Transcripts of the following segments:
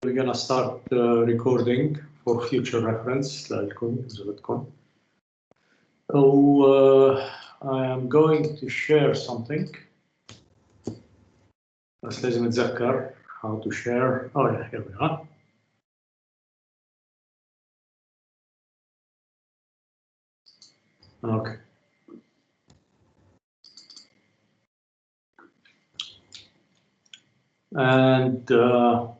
We're gonna start recording for future reference. So I am going to share something. بس لازم اتذكر how to share. Oh yeah, here we are. Okay. And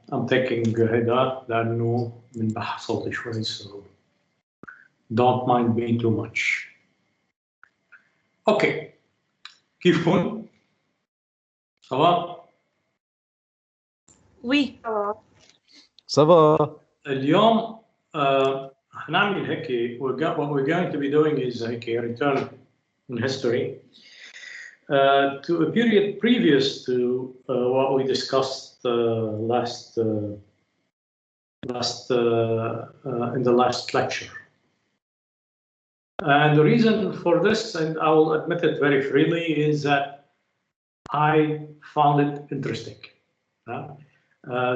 I'm taking هيدا لأنه بنبح صوتي شوي, so don't mind me too much. Okay. كيفكم؟ Ça va? Oui. Ça va. اليوم هنعمل هيك. What we're going to be doing is هيك return in history to a period previous to what we discussed in the last lecture. And the reason for this, and I will admit it very freely, is that I found it interesting.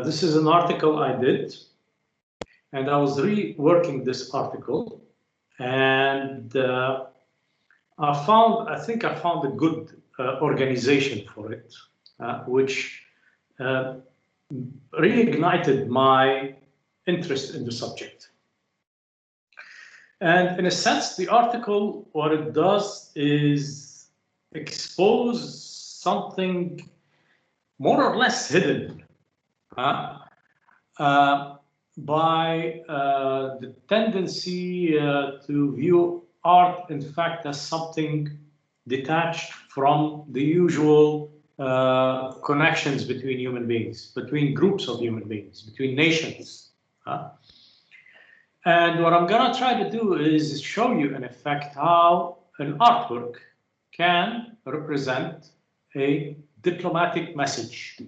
This is an article I did, and I was reworking this article, and I think I found a good organization for it, which reignited my interest in the subject. And in a sense, the article, what it does is expose something more or less hidden by the tendency to view art, in fact, as something detached from the usual connections between human beings, between groups of human beings, between nations. And what I'm going to try to do is show you, in effect, how an artwork can represent a diplomatic message,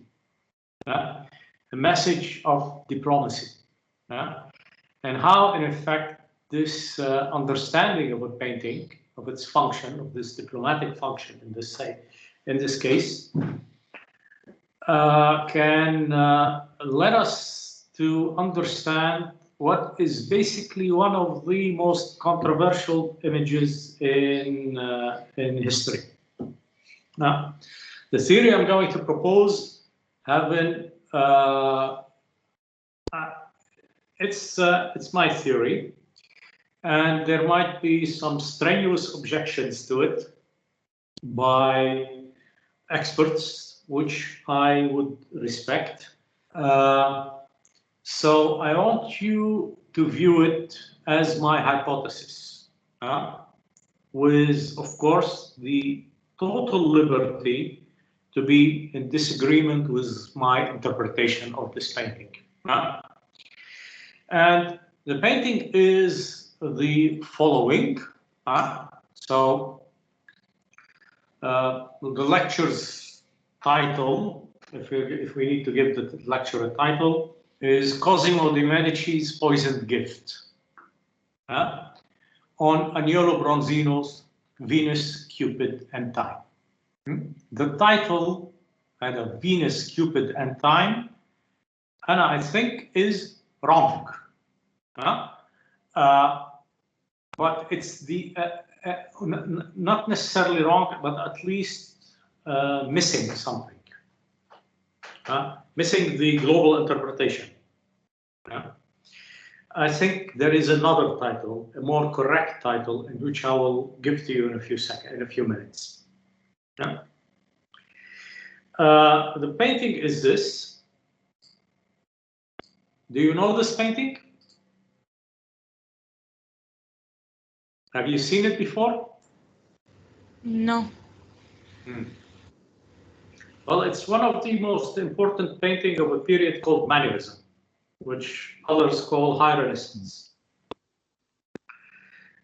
a message of diplomacy, and how, in effect, this understanding of a painting, of its function, of this diplomatic function in this case, can let us to understand what is basically one of the most controversial images in history. Now, the theory I'm going to propose have been it's my theory, and there might be some strenuous objections to it by experts, which I would respect. So I want you to view it as my hypothesis, with, of course, the total liberty to be in disagreement with my interpretation of this painting. And the painting is the following. So the lecture's title, if we need to give the lecture a title, is Cosimo de Medici's Poisoned Gift, on Agnolo Bronzino's Venus, Cupid, and Time. The title, Venus, Cupid, and Time, and I think is wrong. But it's the not necessarily wrong, but at least missing something, missing the global interpretation. I think there is another title, a more correct title, in which I will give to you in a few minutes. The painting is this. Do you know this painting? Have you seen it before? No. Well, it's one of the most important paintings of a period called Manierism, which others call High Renaissance.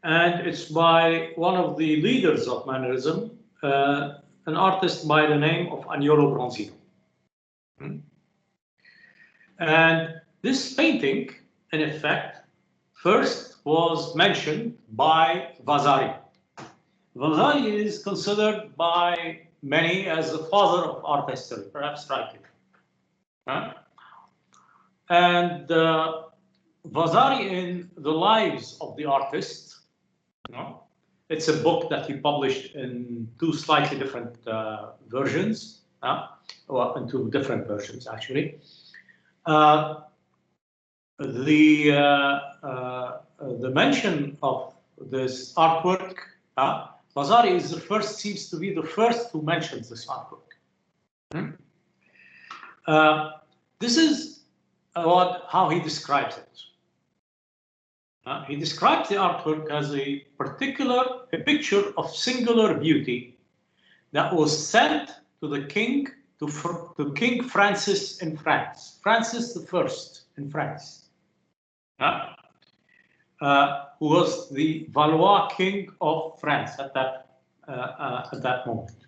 And it's by one of the leaders of Manierism, an artist by the name of Agnolo Bronzino. And this painting, in effect, first was mentioned by Vasari. Vasari is considered by many as the father of art history, perhaps rightly. And Vasari in The Lives of the Artists, it's a book that he published in two slightly different versions, well, in two different versions actually. The mention of this artwork, Vasari is seems to be the first who mentions this artwork. This is how he describes it. He describes the artwork as a picture of singular beauty that was sent to the king, to King Francis in France, Francis I in France, who was the Valois king of France at that moment,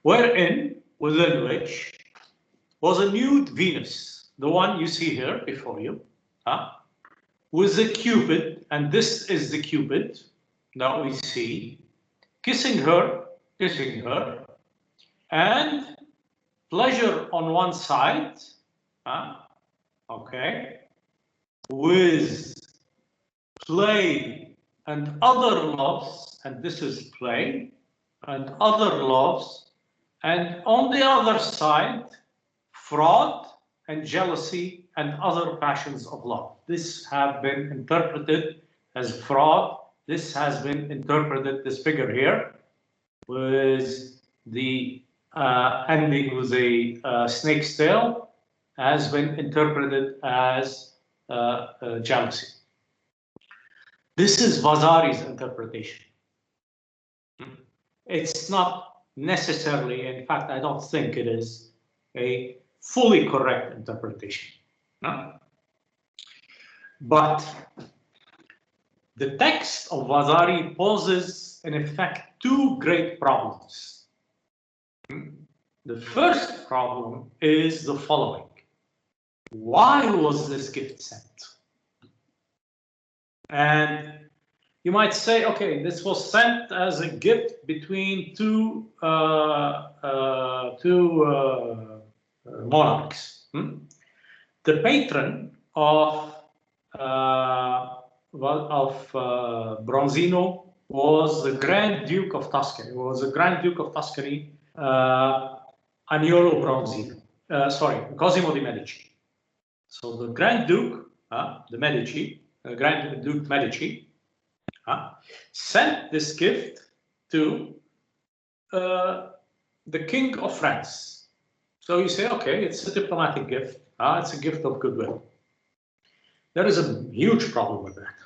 within which was a nude Venus, the one you see here before you, with a Cupid, and this is the Cupid that we see, kissing her, and pleasure on one side, okay, with play and other loves, and this is play and other loves, and on the other side, fraud and jealousy and other passions of love. This have been interpreted as fraud. This has been interpreted, this figure here, with the ending with a snake's tail, has been interpreted as jealousy. This is Vasari's interpretation. It's not necessarily, in fact, I don't think it is a fully correct interpretation. But the text of Vasari poses, in effect, two great problems. The first problem is the following. Why was this gift sent? And you might say, okay, this was sent as a gift between two monarchs. The patron of Bronzino was the Grand Duke of Tuscany. Agnolo Bronzino. Cosimo de Medici. So the Grand Duke, Grand Duke Medici, sent this gift to the King of France. So you say, okay, it's a diplomatic gift. It's a gift of goodwill. There is a huge problem with that.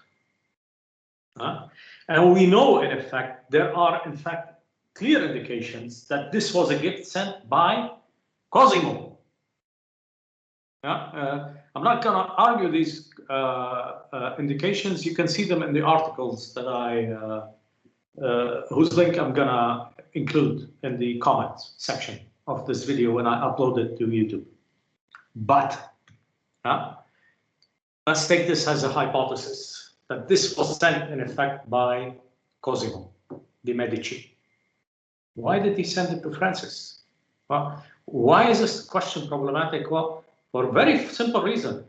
And we know, in effect, there are, in fact, clear indications that this was a gift sent by Cosimo. I'm not going to argue these indications. You can see them in the articles that whose link I'm going to include in the comments section of this video when I upload it to YouTube. But let's take this as a hypothesis that this was sent in effect by Cosimo de Medici. Why did he send it to Francis? Well, why is this question problematic? Well, for a very simple reason.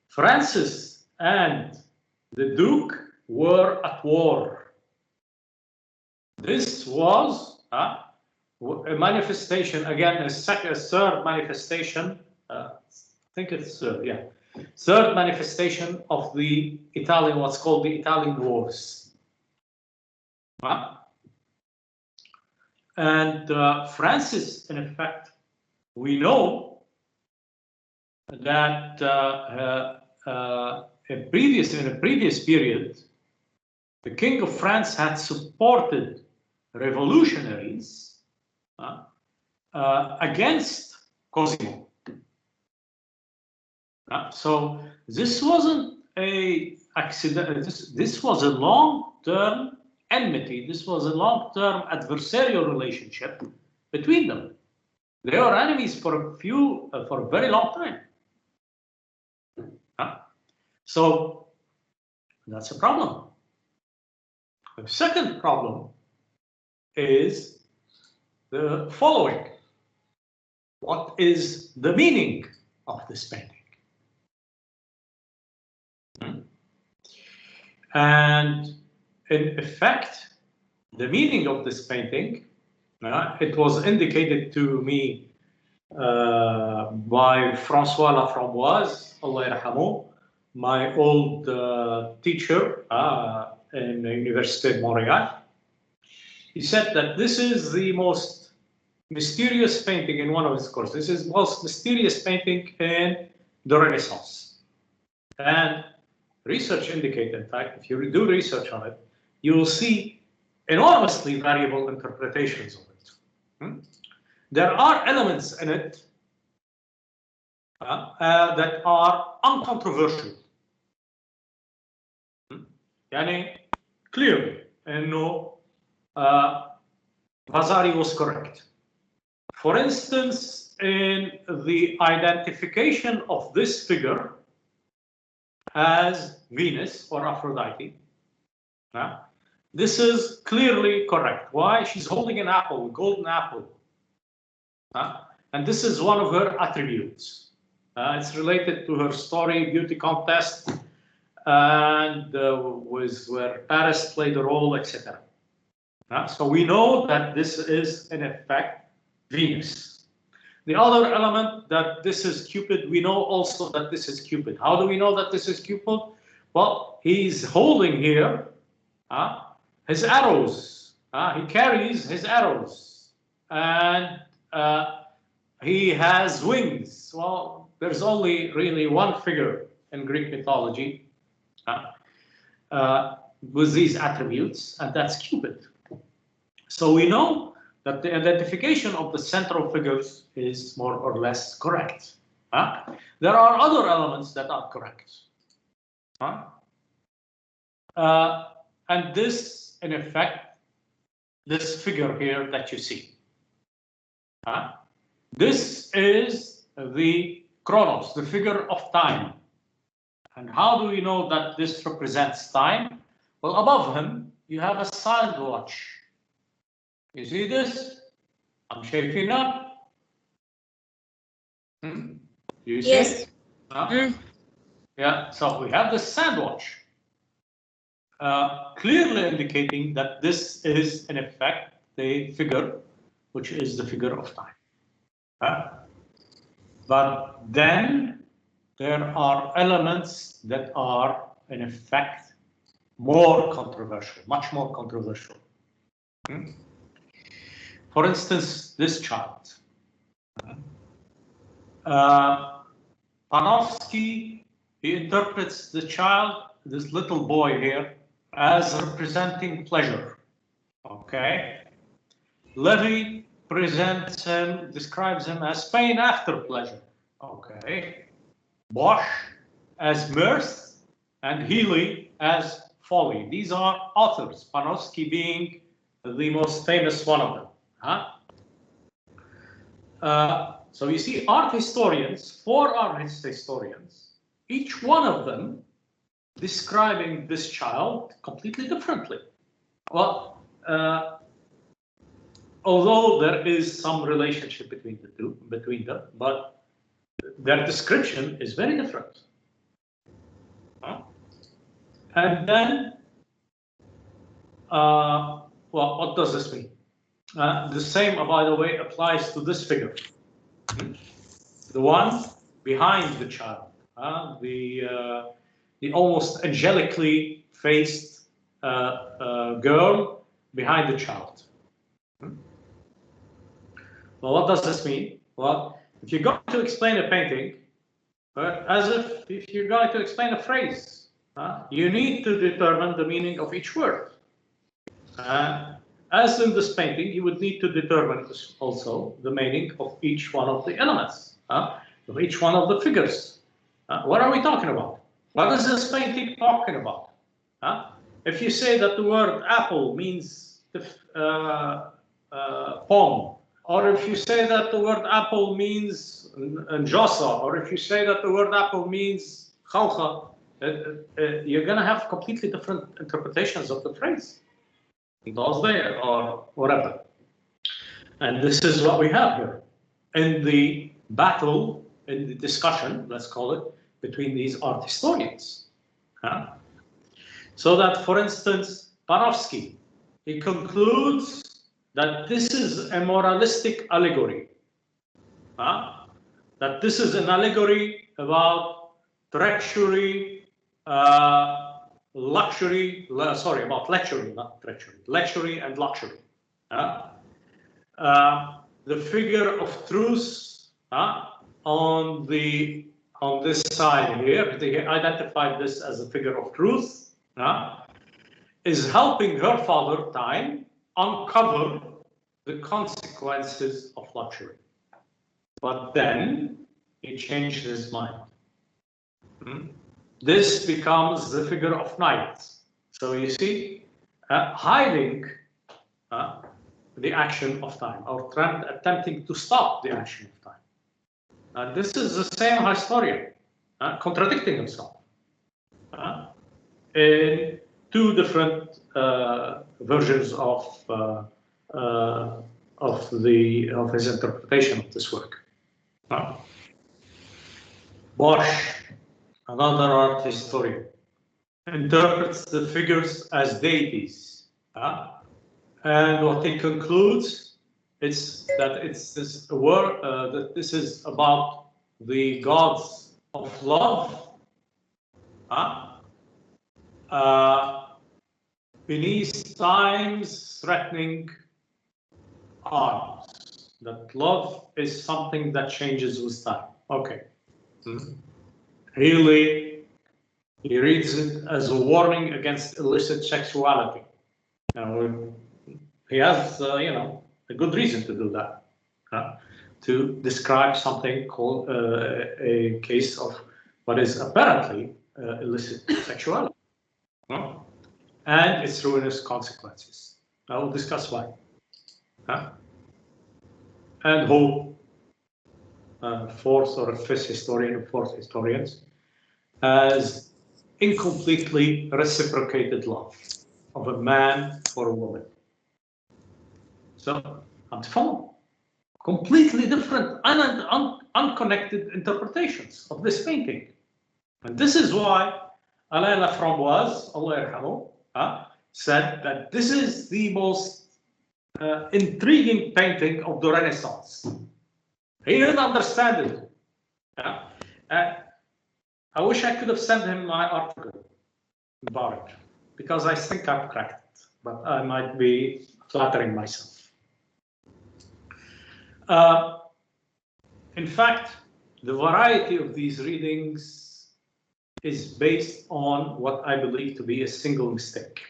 Francis and the Duke were at war. This was a manifestation, again, a third manifestation, I think it's, third manifestation of the Italian, what's called the Italian Wars. And Francis, in effect, we know that in a previous period, the King of France had supported revolutionaries against Cosimo. So this wasn't a accident. This was a long-term enmity. This was a long-term adversarial relationship between them. They were enemies for a very long time. So that's a problem. The second problem is the following. What is the meaning of this painting? And in effect, the meaning of this painting, it was indicated to me by François Laframboise, Allah yarhamu, my old teacher in the University of Montreal. He said that this is the most mysterious painting in one of his courses. This is the most mysterious painting in the Renaissance. And research indicates, in fact, if you do research on it, you will see enormously variable interpretations of it. There are elements in it that are uncontroversial. Yani, clearly, no, Vasari was correct. For instance, in the identification of this figure as Venus or Aphrodite, this is clearly correct. Why? She's holding an apple, a golden apple. And this is one of her attributes. It's related to her story, beauty contest, and was where Paris played a role, etc. So we know that this is, in effect, Venus. The other element that this is Cupid, we know also that this is Cupid. How do we know that this is Cupid? Well, he's holding here his arrows. He carries his arrows. And he has wings. Well, there's only really one figure in Greek mythology with these attributes, and that's Cupid. So we know that the identification of the central figures is more or less correct. There are other elements that are correct. And this, in effect, this figure here that you see. This is the chronos, the figure of time. And how do we know that this represents time? Well, above him, you have a side watch. You see this? I'm shaking up. You see? Yes. Yeah, so we have the sandwich, clearly indicating that this is, in effect, the figure, which is the figure of time. But then there are elements that are, in effect, more controversial, much more controversial. For instance, this child. Panofsky, he interprets the child, this little boy here, as representing pleasure. Okay. Levy presents him, describes him as pain after pleasure. Okay. Bosch as mirth, and Healy as folly. These are authors, Panofsky being the most famous one of them. So you see, art historians, four art historians, each one of them describing this child completely differently. Well, although there is some relationship between them, but their description is very different. And then, well, what does this mean? The same, by the way, applies to this figure. The one behind the child, the almost angelically faced girl behind the child. Well, what does this mean? Well, if you're going to explain a painting, as if you're going to explain a phrase, you need to determine the meaning of each word. As in this painting, you would need to determine also the meaning of each one of the elements, of each one of the figures. What are we talking about? What is this painting talking about? If you say that the word apple means palm, or if you say that the word apple means njasa, or if you say that the word apple means khawkha, you're going to have completely different interpretations of the phrase. Those there or whatever. And this is what we have here in the battle, in the discussion, let's call it, between these art historians. So that, for instance, Panofsky, he concludes that this is a moralistic allegory. That this is an allegory about treachery, luxury, sorry, about lechery, not treachery, lechery and luxury. The figure of truth on this side here, they identified this as a figure of truth, is helping her father, time, uncover the consequences of luxury. But then he changed his mind. This becomes the figure of night. So you see, hiding the action of time, or attempting to stop the action of time. This is the same historian contradicting himself in two different versions of his interpretation of this work. Bosch, another art historian, interprets the figures as deities, and what he concludes is that this work that this is about the gods of love beneath time's threatening arms. That love is something that changes with time. Okay. Really, he reads it as a warning against illicit sexuality. Now, he has, a good reason to do that, to describe something called a case of what is apparently illicit sexuality, and its ruinous consequences. I will discuss why. And hope, fourth or fifth historian, or fourth historians, as incompletely reciprocated love of a man for a woman. So, completely different, unconnected interpretations of this painting. And this is why Alain Laframboise, Allah yarhamu, said that this is the most intriguing painting of the Renaissance. He didn't understand it. I wish I could have sent him my article about it, because I think I've cracked it, but I might be flattering myself. In fact, the variety of these readings is based on what I believe to be a single mistake.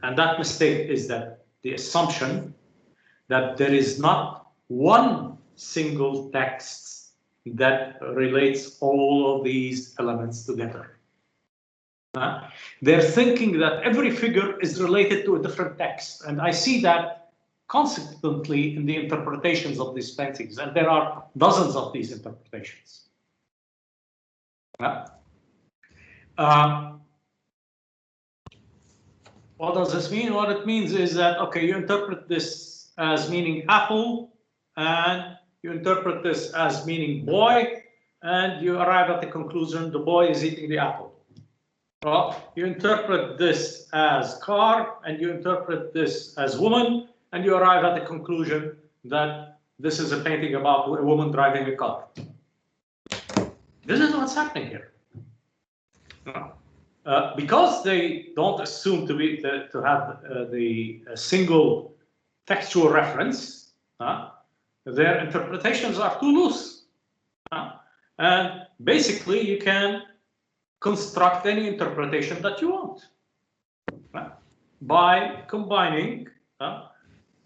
And that mistake is that the assumption that there is not one single text that relates all of these elements together. They're thinking that every figure is related to a different text. And I see that consistently in the interpretations of these paintings. And there are dozens of these interpretations. What does this mean? What it means is that, okay, you interpret this as meaning apple, and you interpret this as meaning boy, and you arrive at the conclusion the boy is eating the apple. Well, you interpret this as car, and you interpret this as woman, and you arrive at the conclusion that this is a painting about a woman driving a car. This is what's happening here. Because they don't assume to have the single textual reference, their interpretations are too loose. And basically, you can construct any interpretation that you want by combining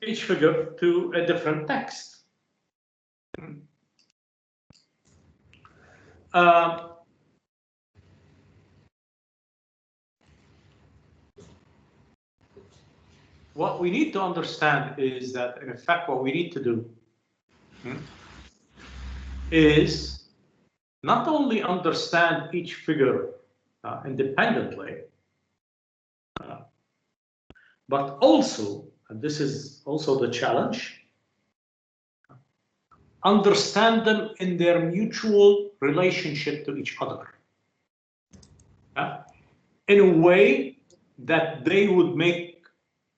each figure to a different text. What we need to understand is that, in effect, what we need to do is not only understand each figure independently, but also, and this is also the challenge, understand them in their mutual relationship to each other. in a way that they would make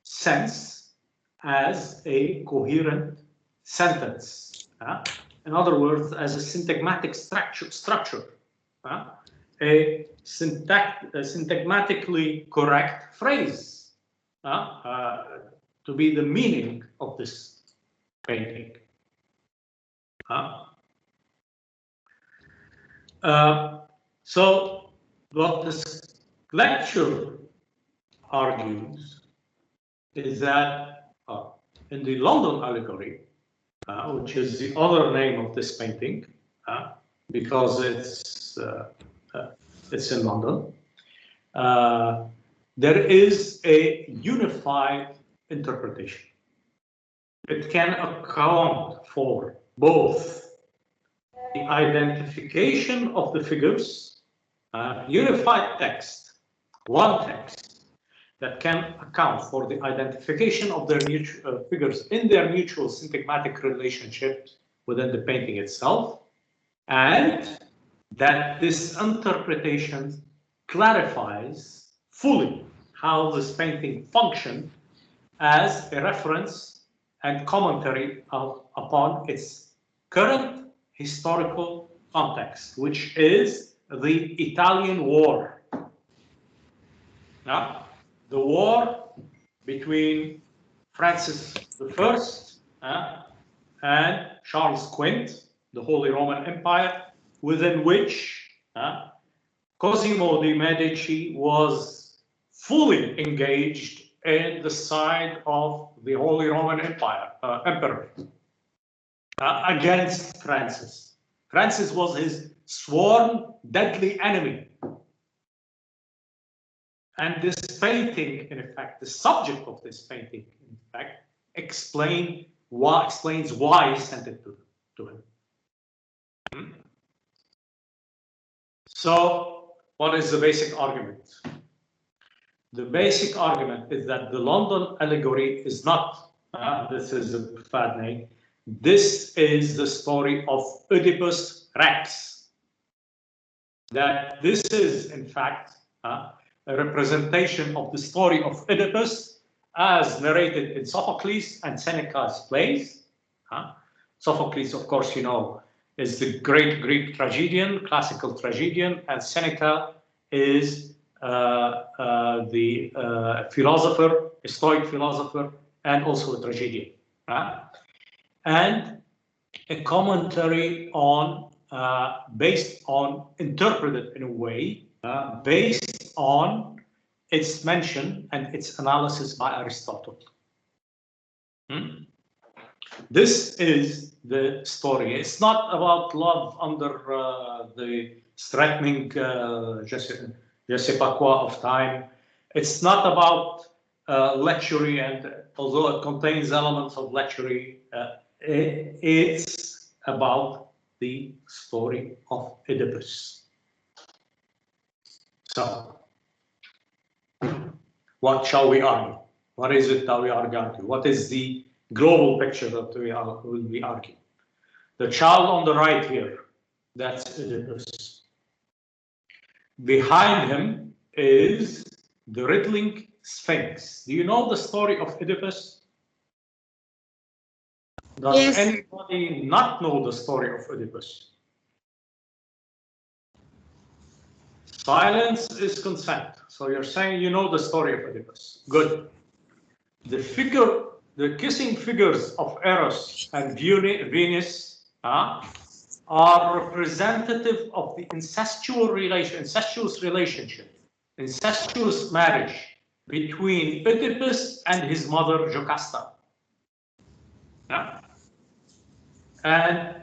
sense as a coherent sentence. In other words, as a syntagmatic structure, a syntagmatically correct phrase to be the meaning of this painting. So what this lecture argues is that in the London Allegory, which is the other name of this painting, because it's in London, there is a unified interpretation. It can account for both the identification of the figures, unified text, one text that can account for the identification of their figures in their mutual syntagmatic relationship within the painting itself, and that this interpretation clarifies fully how this painting functions as a reference and commentary upon its current historical context, which is the Italian War. Now, the war between Francis I and Charles Quint, the Holy Roman Empire, within which Cosimo de Medici was fully engaged in the side of the Holy Roman Emperor against Francis. Francis was his sworn deadly enemy. And this painting, in effect, the subject of this painting, in fact, explains why he sent it to him. So, what is the basic argument? The basic argument is that the London Allegory is not, this is a bad name, this is the story of Oedipus Rex. That this is, in fact, a representation of the story of Oedipus as narrated in Sophocles and Seneca's plays. Sophocles, of course, you know, is the great Greek tragedian, classical tragedian, and Seneca is the philosopher, a Stoic philosopher, and also a tragedian. And a commentary on, based on, interpreted in a way, based on its mention and its analysis by Aristotle. This is the story. It's not about love under the threatening je sais pas quoi of time. It's not about lechery, and although it contains elements of lechery, it's about the story of Oedipus. So, what shall we argue? What is it that we are going to? What is the global picture that we will be arguing? The child on the right here, that's Oedipus. Behind him is the riddling Sphinx. Do you know the story of Oedipus? Does anybody not know the story of Oedipus? Silence is consent. So you're saying you know the story of Oedipus. Good. The kissing figures of Eros and Venus are representative of the incestuous relationship, incestuous marriage between Oedipus and his mother Jocasta. And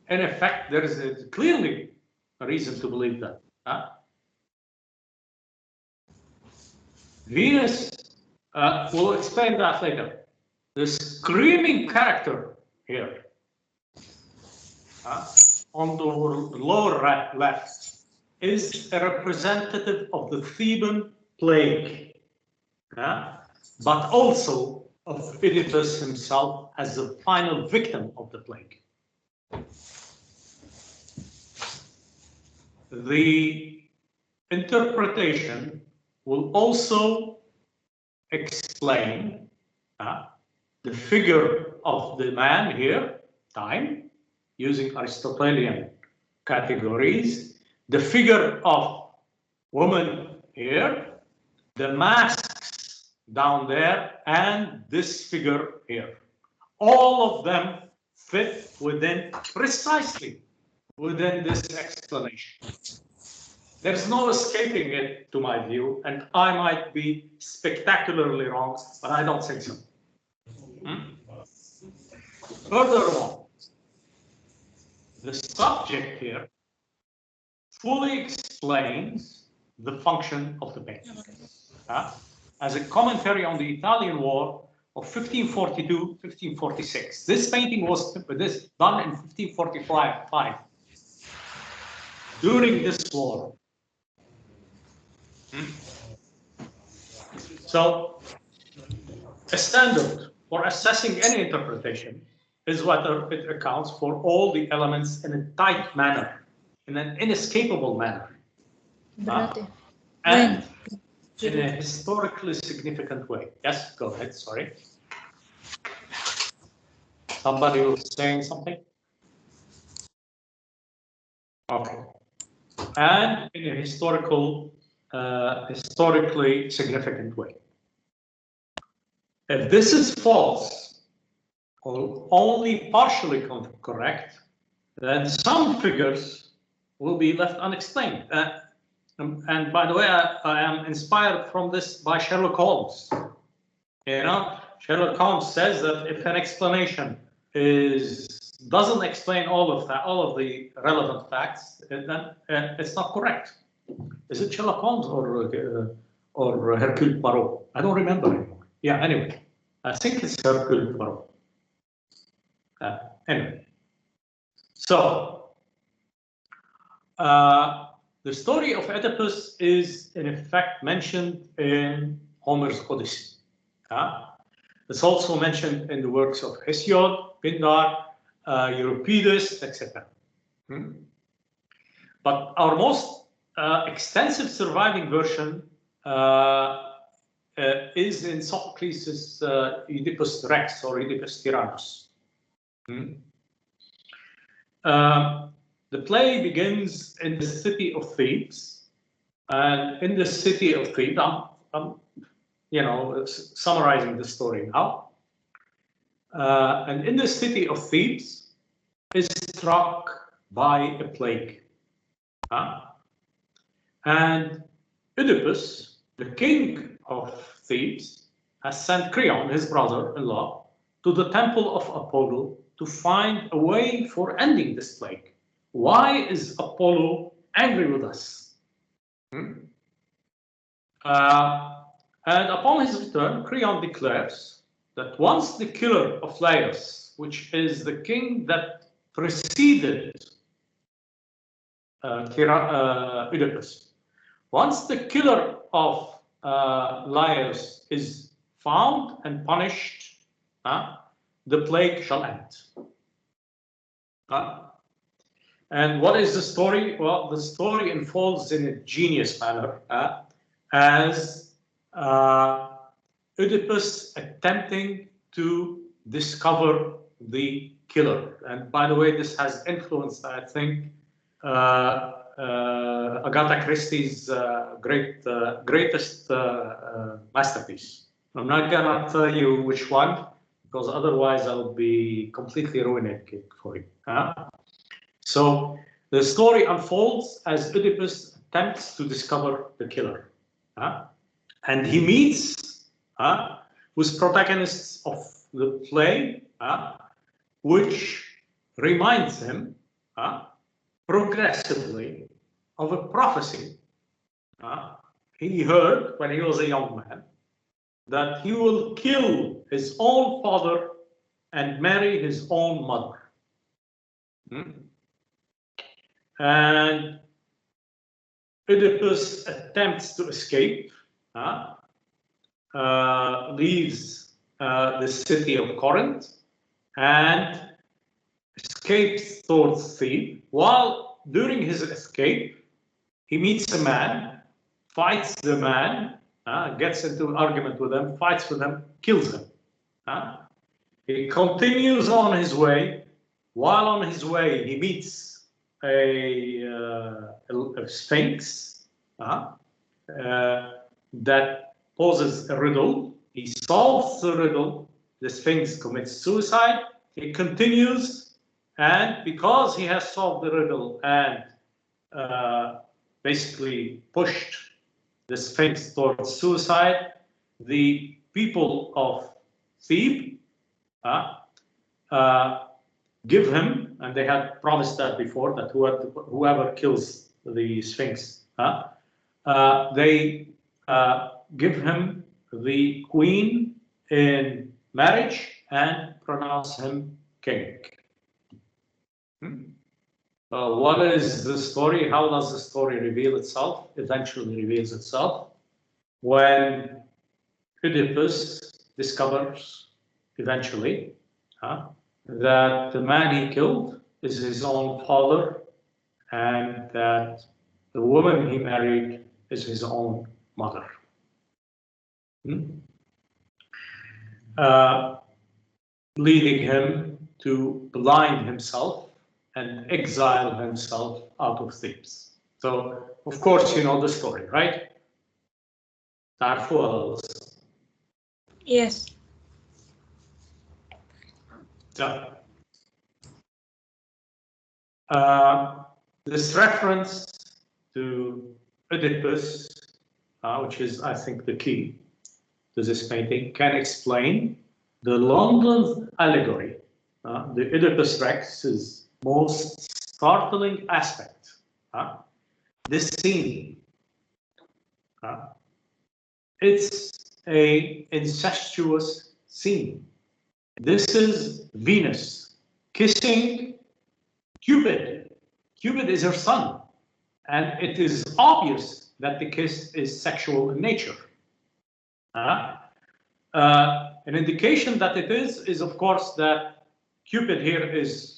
in effect, there is clearly a reason to believe that. Venus, we'll explain that later. The screaming character here on the lower left is a representative of the Theban plague, but also of Oedipus himself as the final victim of the plague. The interpretation will also explain the figure of the man here, time, using Aristotelian categories, the figure of woman here, the masks down there, and this figure here. All of them fit precisely within this explanation. There's no escaping it, to my view, and I might be spectacularly wrong, but I don't think so. Furthermore, the subject here fully explains the function of the painting. As a commentary on the Italian War of 1542-1546. This painting was done in 1545. During this war. So, a standard for assessing any interpretation is whether it accounts for all the elements in a tight manner, in an inescapable manner, and in a historically significant way. Yes, go ahead, sorry. Somebody was saying something? Okay. And in a historically significant way. If this is false, or only partially correct, then some figures will be left unexplained. And by the way, I am inspired from this by Sherlock Holmes. You know, Sherlock Holmes says that if an explanation doesn't explain all of the relevant facts, then it's not correct. Is it Sherlock Holmes or Hercule Poirot? I don't remember anymore. Yeah, anyway, I think it's Hercule Poirot. Anyway, so the story of Oedipus is in effect mentioned in Homer's Odyssey. It's also mentioned in the works of Hesiod, Pindar, Euripides, etc. But our most extensive surviving version is in Sophocles' Oedipus Rex or Oedipus Tyrannus. The play begins in the city of Thebes, and in the city of Thebes, I'm summarizing the story now. And in the city of Thebes is struck by a plague. And Oedipus, the king of Thebes, has sent Creon, his brother-in-law, to the temple of Apollo to find a way for ending this plague. Why is Apollo angry with us? And upon his return, Creon declares that once the killer of Laius, which is the king that preceded Oedipus, once the killer of Laius is found and punished, the plague shall end. And what is the story? Well, the story unfolds in a genius manner as Oedipus attempting to discover the killer. And by the way, this has influenced, I think, Agatha Christie's greatest masterpiece. I'm not gonna tell you which one, because otherwise I would be completely ruining it for you. So the story unfolds as Oedipus attempts to discover the killer. And he meets with protagonists of the play, which reminds him progressively of a prophecy he heard when he was a young man, that he will kill his own father and marry his own mother. And Oedipus attempts to escape, leaves the city of Corinth and escapes towards Thebes. While during his escape, he meets a man fights the man, gets into an argument with him, fights with him, kills him. He continues on his way. While on his way, he meets a sphinx that poses a riddle. He solves the riddle. The sphinx commits suicide. He continues, and because he has solved the riddle and basically pushed the sphinx towards suicide, the people of Thebes give him, and they had promised that before, that whoever kills the sphinx, they give him the queen in marriage and pronounce him king. What is the story? How does the story reveal itself? Eventually reveals itself when Oedipus discovers eventually that the man he killed is his own father, and that the woman he married is his own mother. Leading him to blind himself and exile himself out of Thebes. So, of course, you know the story, right? Yes. So, this reference to Oedipus, which is, I think, the key to this painting, can explain the London Allegory, the Oedipus Rex's most startling aspect. This scene, it's an incestuous scene. This is Venus kissing Cupid. Cupid is her son, and it is obvious that the kiss is sexual in nature. An indication that it is of course that Cupid here is,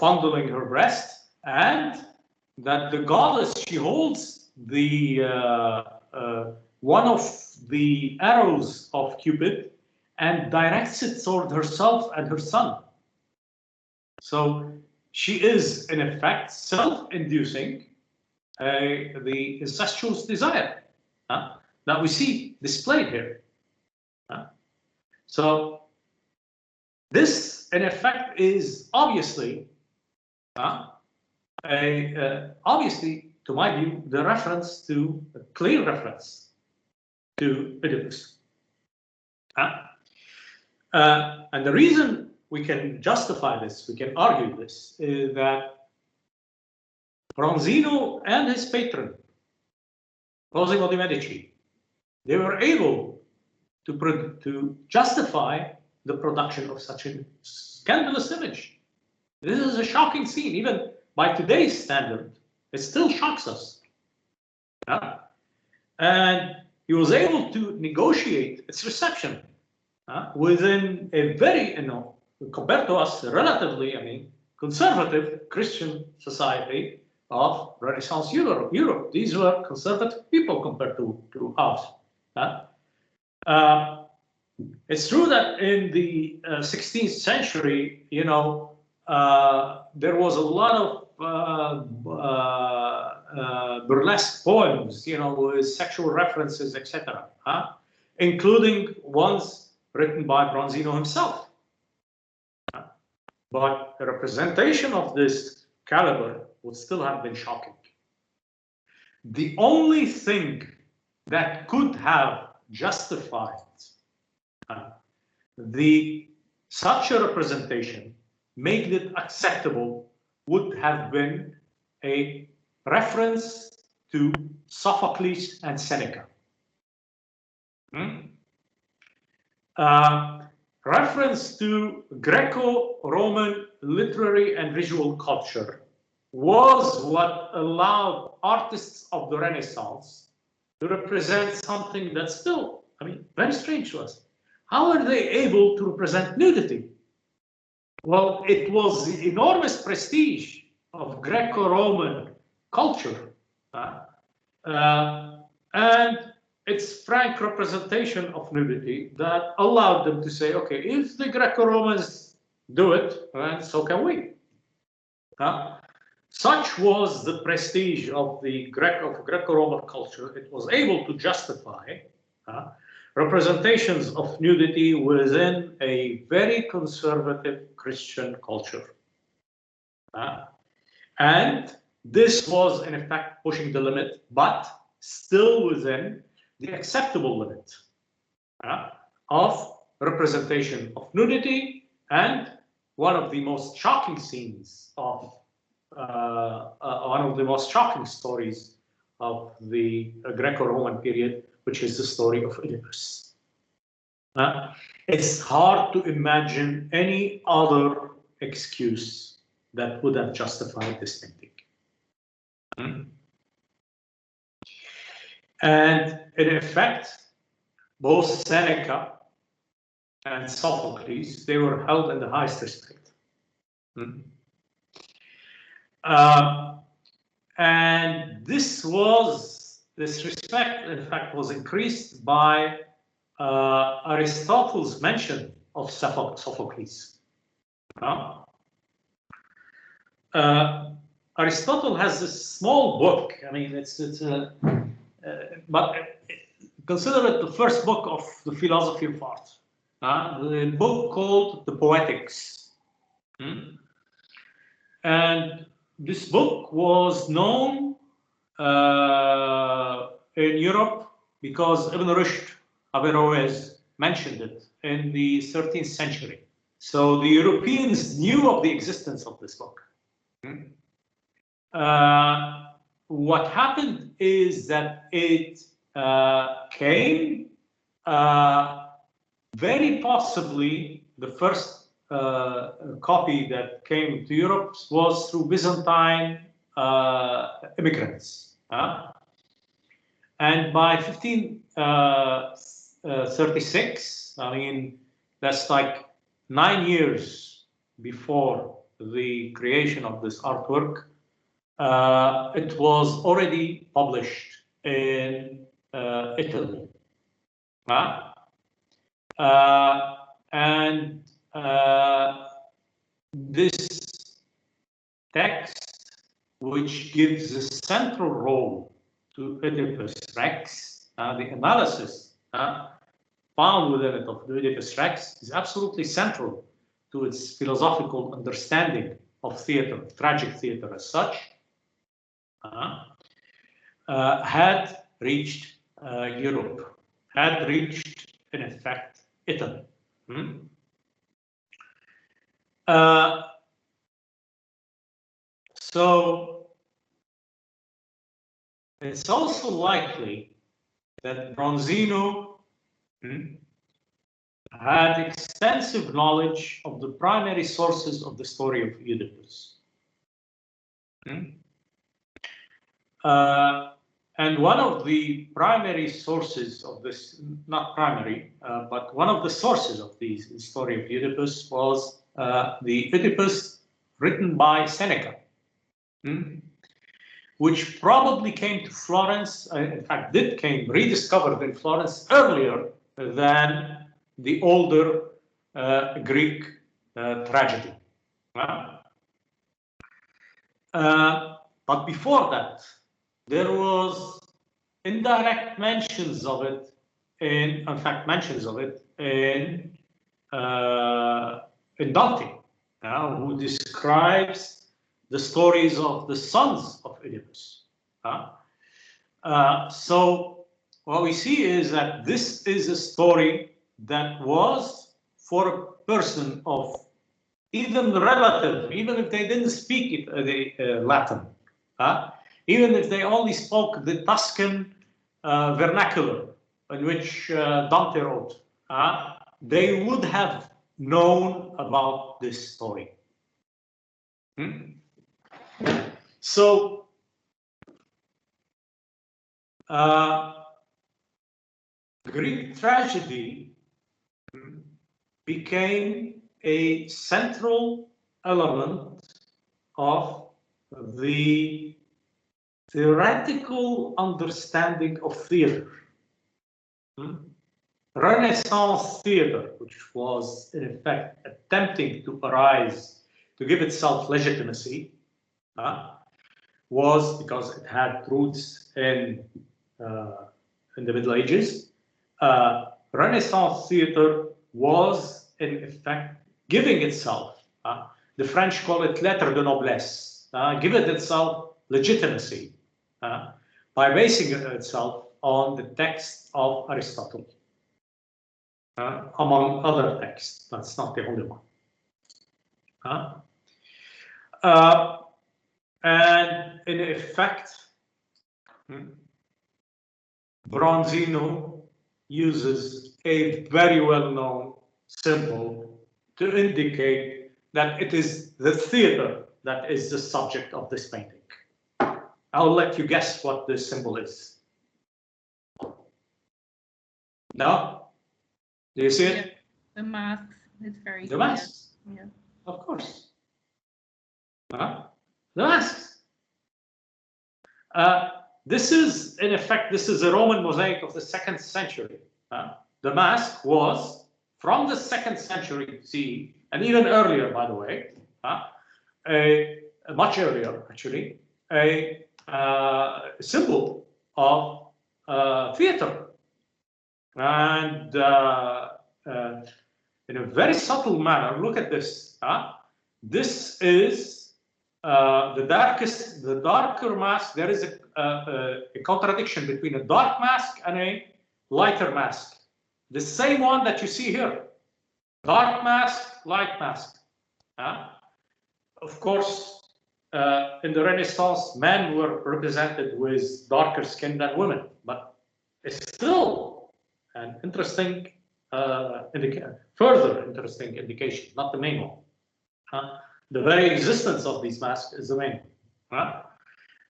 fondling her breast, and that the goddess, she holds the one of the arrows of Cupid and directs it toward herself and her son. So she is, in effect, self-inducing the incestuous desire that we see displayed here. So this, in effect, is obviously, obviously, to my view, the reference to a clear reference to Oedipus. And the reason we can justify this, we can argue this, is that Bronzino and his patron, Cosimo de Medici, they were able to justify the production of such a scandalous image. This is a shocking scene. Even by today's standard, it still shocks us. And he was able to negotiate its reception within a very, compared to us, relatively, conservative Christian society of Renaissance Europe. These were conservative people compared to us. It's true that in the 16th century, there was a lot of burlesque poems, with sexual references, etc., including ones written by Bronzino himself. But a representation of this caliber would still have been shocking. The only thing that could have justified such a representation, made it acceptable, would have been a reference to Sophocles and Seneca. Reference to Greco-Roman literary and visual culture was what allowed artists of the Renaissance to represent something that's still, very strange to us. How are they able to represent nudity? Well, it was the enormous prestige of Greco-Roman culture And it's frank representation of nudity that allowed them to say, okay, if the Greco-Romans do it, then so can we. Such was the prestige of the Greco-Roman culture. It was able to justify representations of nudity within a very conservative Christian culture. And this was, in effect, pushing the limit, but still within the acceptable limit of representation of nudity. And one of the most shocking scenes of one of the most shocking stories of the Greco-Roman period, which is the story of Oedipus. It's hard to imagine any other excuse that would have justified this thinking. And in effect, both Seneca and Sophocles, they were held in the highest respect. And this respect, in fact, was increased by Aristotle's mention of Sophocles. Aristotle has this small book. I mean, but consider it the first book of the philosophy of art. The book called the Poetics. And this book was known in Europe because Ibn Rushd, Averroes, mentioned it in the 13th century. So the Europeans knew of the existence of this book. What happened is that it came, very possibly the first copy that came to Europe was through Byzantine immigrants. And by 1536, I mean, that's like 9 years before the creation of this artwork, it was already published in Italy. And this text, which gives a central role to Oedipus Rex, the analysis found within it of the Oedipus Rex is absolutely central to its philosophical understanding of theater, tragic theater as such, had reached Europe, had reached, in effect, Italy. So it's also likely that Bronzino had extensive knowledge of the primary sources of the story of Oedipus. And one of the primary sources of this, not primary, but one of the sources of the story of Oedipus was the Oedipus written by Seneca, which probably came to Florence, in fact, rediscovered in Florence earlier than the older Greek tragedy. But before that, there was indirect mentions of it in fact, mentions of it in Dante, who describes the stories of the sons of Oedipus. So what we see is that this is a story that was for a person of even relative, even if they didn't speak Latin, even if they only spoke the Tuscan vernacular in which Dante wrote, they would have known about this story. So Greek tragedy became a central element of the theoretical understanding of theater. Renaissance theater, which was in effect attempting to arise, to give itself legitimacy, was because it had roots in the Middle Ages. Renaissance theater was in effect giving itself, the French call it lettre de noblesse, give it itself legitimacy by basing itself on the text of Aristotle, among other texts. That's not the only one. And in effect, Bronzino uses a very well-known symbol to indicate that it is the theater that is the subject of this painting. I'll let you guess what this symbol is. No? Do you see it? Yeah, the masks. It's very The clear. masks. Yeah. Of course. The masks. This is, in effect, this is a Roman mosaic of the 2nd century. The mask was from the 2nd century CE, and even earlier, by the way, much earlier, actually, a symbol of theater. And in a very subtle manner, look at this. This is the darker mask. There is a contradiction between a dark mask and a lighter mask. The same one that you see here. Dark mask, light mask. Of course, in the Renaissance, men were represented with darker skin than women, but it's still an interesting, further interesting indication, not the main one. The very existence of these masks is the main one.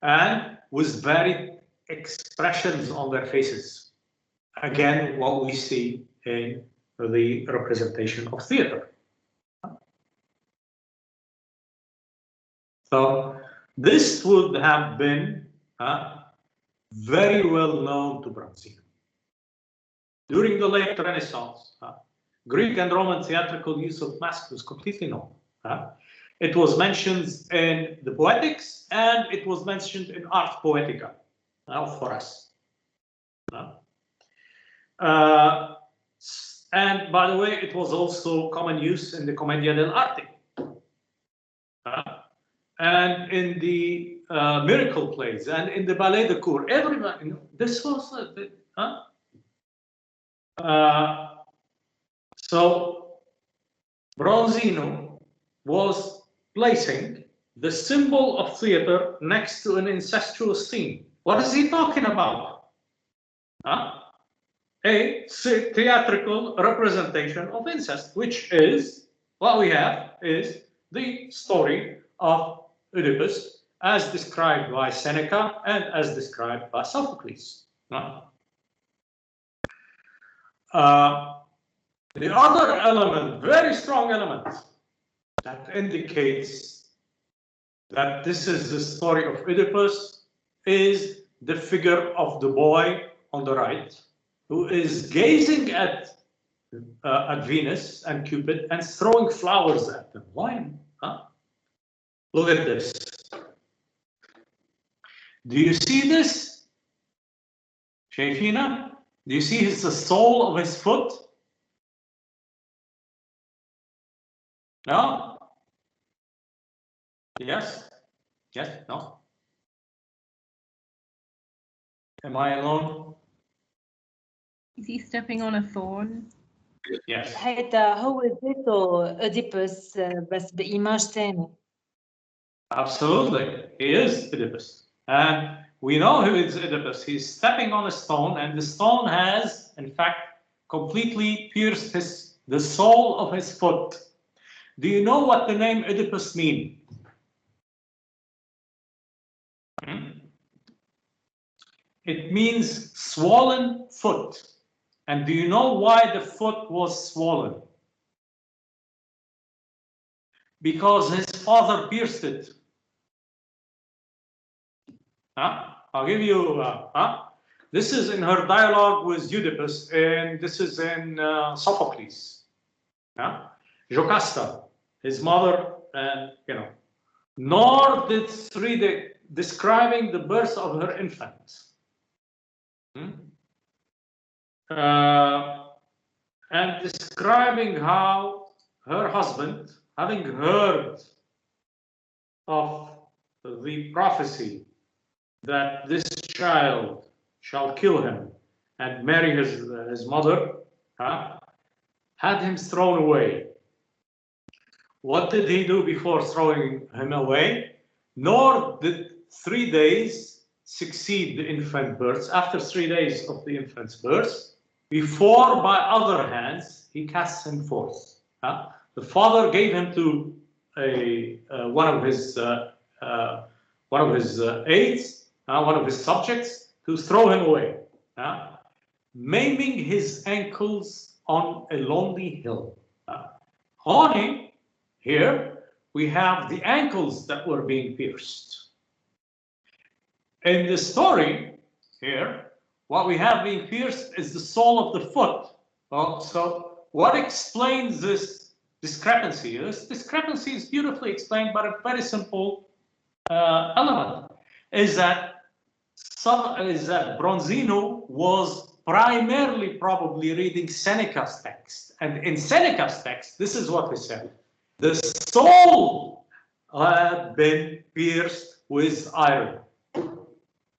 And with varied expressions on their faces. Again, what we see in the representation of theater. So this would have been very well known to Bronzino. During the late Renaissance, Greek and Roman theatrical use of masks was completely known. It was mentioned in the Poetics, and it was mentioned in Ars Poetica for us. And by the way, it was also common use in the Commedia dell'arte. And in the miracle plays, and in the ballet de cour, everyone, this was so Bronzino was placing the symbol of theater next to an incestuous scene. What is he talking about? A theatrical representation of incest, which is what we have is the story of Oedipus as described by Seneca and as described by Sophocles. The other element, very strong element, that indicates that this is the story of Oedipus is the figure of the boy on the right, who is gazing at Venus and Cupid and throwing flowers at them. Why? Look at this. Do you see this? Shayfina? Do you see the sole of his foot? No? Yes? Yes? No? Am I alone? Is he stepping on a thorn? Yes. هيدا هو ذاته أوديبوس بس بإيماج تاني. Absolutely. He is Oedipus. And we know who is Oedipus. He's stepping on a stone, and the stone has, in fact, completely pierced the sole of his foot. Do you know what the name Oedipus means? It means swollen foot. And do you know why the foot was swollen? Because his father pierced it. I'll give you. This is in her dialogue with Œdipus, and this is in Sophocles. Jocasta, his mother, and nor did describing the birth of her infant. And describing how her husband, having heard of the prophecy that this child shall kill him and marry his mother, had him thrown away. What did he do before throwing him away? Nor did 3 days succeed the infant birth. After 3 days of the infant's birth, before by other hands he casts him forth. The father gave him to one of his aides, one of his subjects, to throw him away, maiming his ankles on a lonely hill. Haunting, here we have the ankles that were being pierced. In the story here, what we have being pierced is the sole of the foot. So what explains this discrepancy? This discrepancy is beautifully explained by a very simple element, is that Bronzino was primarily probably reading Seneca's text. And in Seneca's text, this is what he said. The soul had been pierced with iron.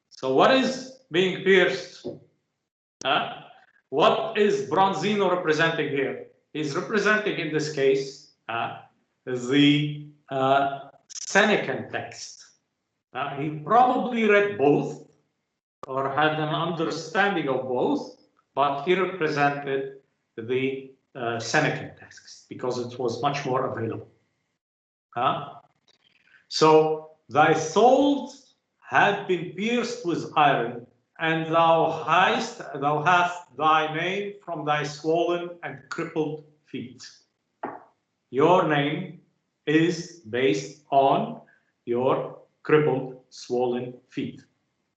So what is being pierced? What is Bronzino representing here? He's representing, in this case, the Senecan text. He probably read both or had an understanding of both, but he represented the Senecan text because it was much more available. So thy souls had been pierced with iron, and thou hast thy name from thy swollen and crippled feet. Your name is based on your crippled, swollen feet.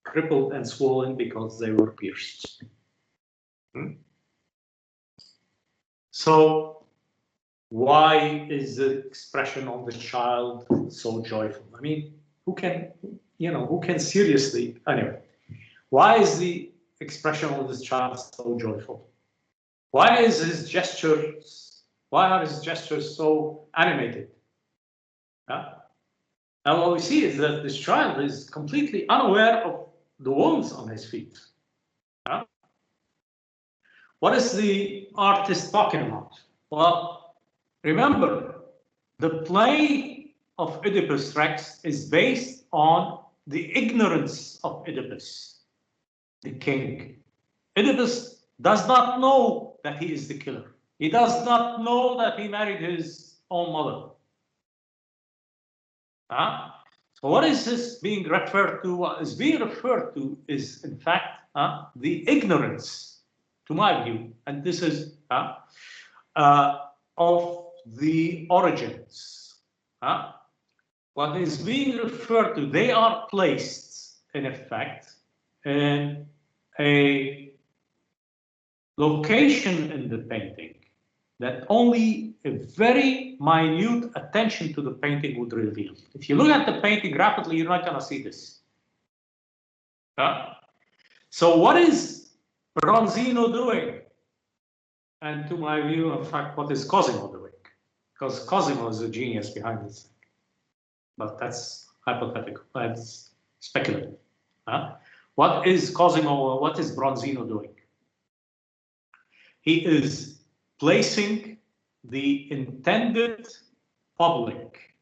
Crippled and swollen because they were pierced. So why is the expression on the child so joyful? I mean, who can seriously, anyway, why is the expression of this child so joyful? Why are his gestures so animated? Now what we see is that this child is completely unaware of the wounds on his feet. What is the artist talking about? Well, remember, the play of Oedipus Rex is based on the ignorance of Oedipus, the king. Oedipus does not know that he is the killer. He does not know that he married his own mother. So what is this being referred to? What is being referred to is, in fact, the ignorance, to my view, and this is of the origins. What is being referred to, they are placed, in effect, in a location in the painting that only a very minute attention to the painting would reveal. If you look at the painting rapidly, you're not going to see this. So what is Bronzino doing? And to my view, in fact, what is Cosimo doing? Because Cosimo is a genius behind this thing. But that's hypothetical, that's speculative. What is Cosimo, what is Bronzino doing? He is placing the intended public,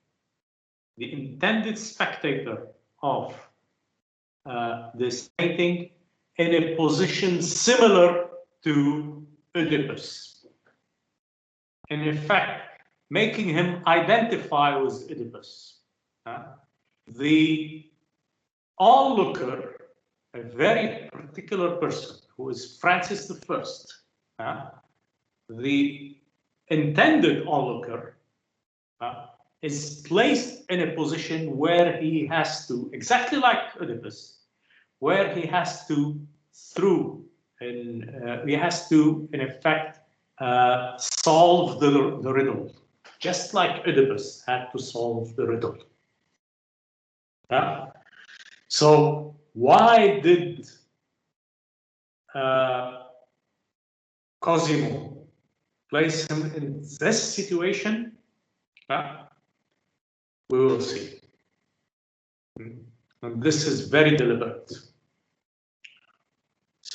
the intended spectator of this painting in a position similar to Oedipus. In effect, making him identify with Oedipus. The onlooker, a very particular person, who is Francis I, the intended onlooker is placed in a position where he has to, exactly like Oedipus, where he has to in effect solve the riddle, just like Oedipus had to solve the riddle. So why did Cosimo place him in this situation? We will see. And this is very deliberate.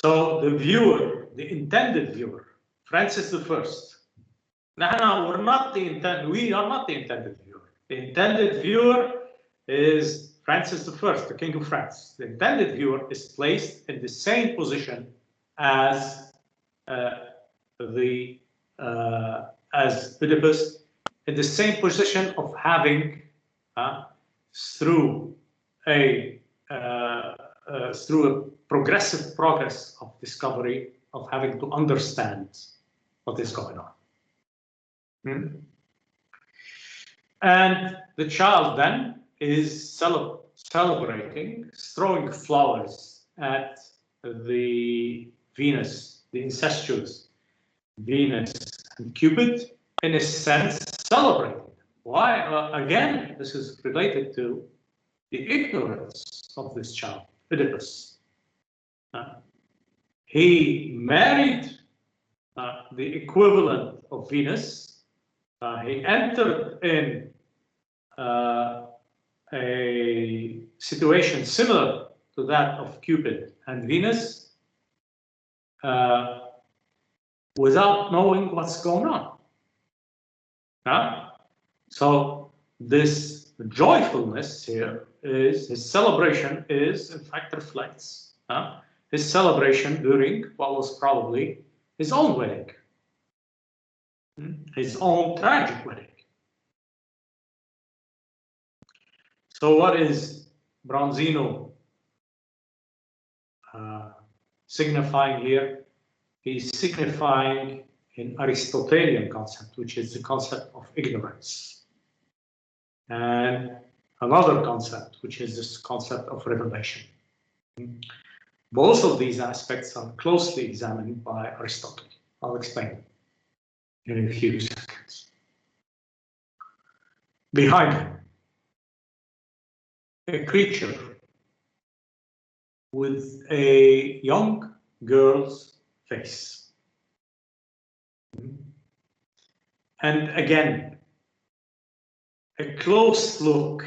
So the viewer, the intended viewer, Francis I. No, we are not the intended viewer. The intended viewer is Francis I, the King of France. The intended viewer is placed in the same position as Oedipus, in the same position of having, through a progressive progress of discovery, of having to understand what is going on. And the child then is celebrating, throwing flowers at the Venus, the incestuous Venus and Cupid, in a sense celebrating. Why? Again, this is related to the ignorance of this child, Oedipus. He married the equivalent of Venus. He entered in a situation similar to that of Cupid and Venus without knowing what's going on. So this joyfulness here is, his celebration is, in fact, reflects his celebration during what was probably his own wedding, his own tragic wedding. So what is Bronzino signifying here? He's signifying an Aristotelian concept, which is the concept of ignorance, and another concept, which is this concept of revelation. Both of these aspects are closely examined by Aristotle. I'll explain in a few seconds. Behind him, a creature with a young girl's face. And again, a close look,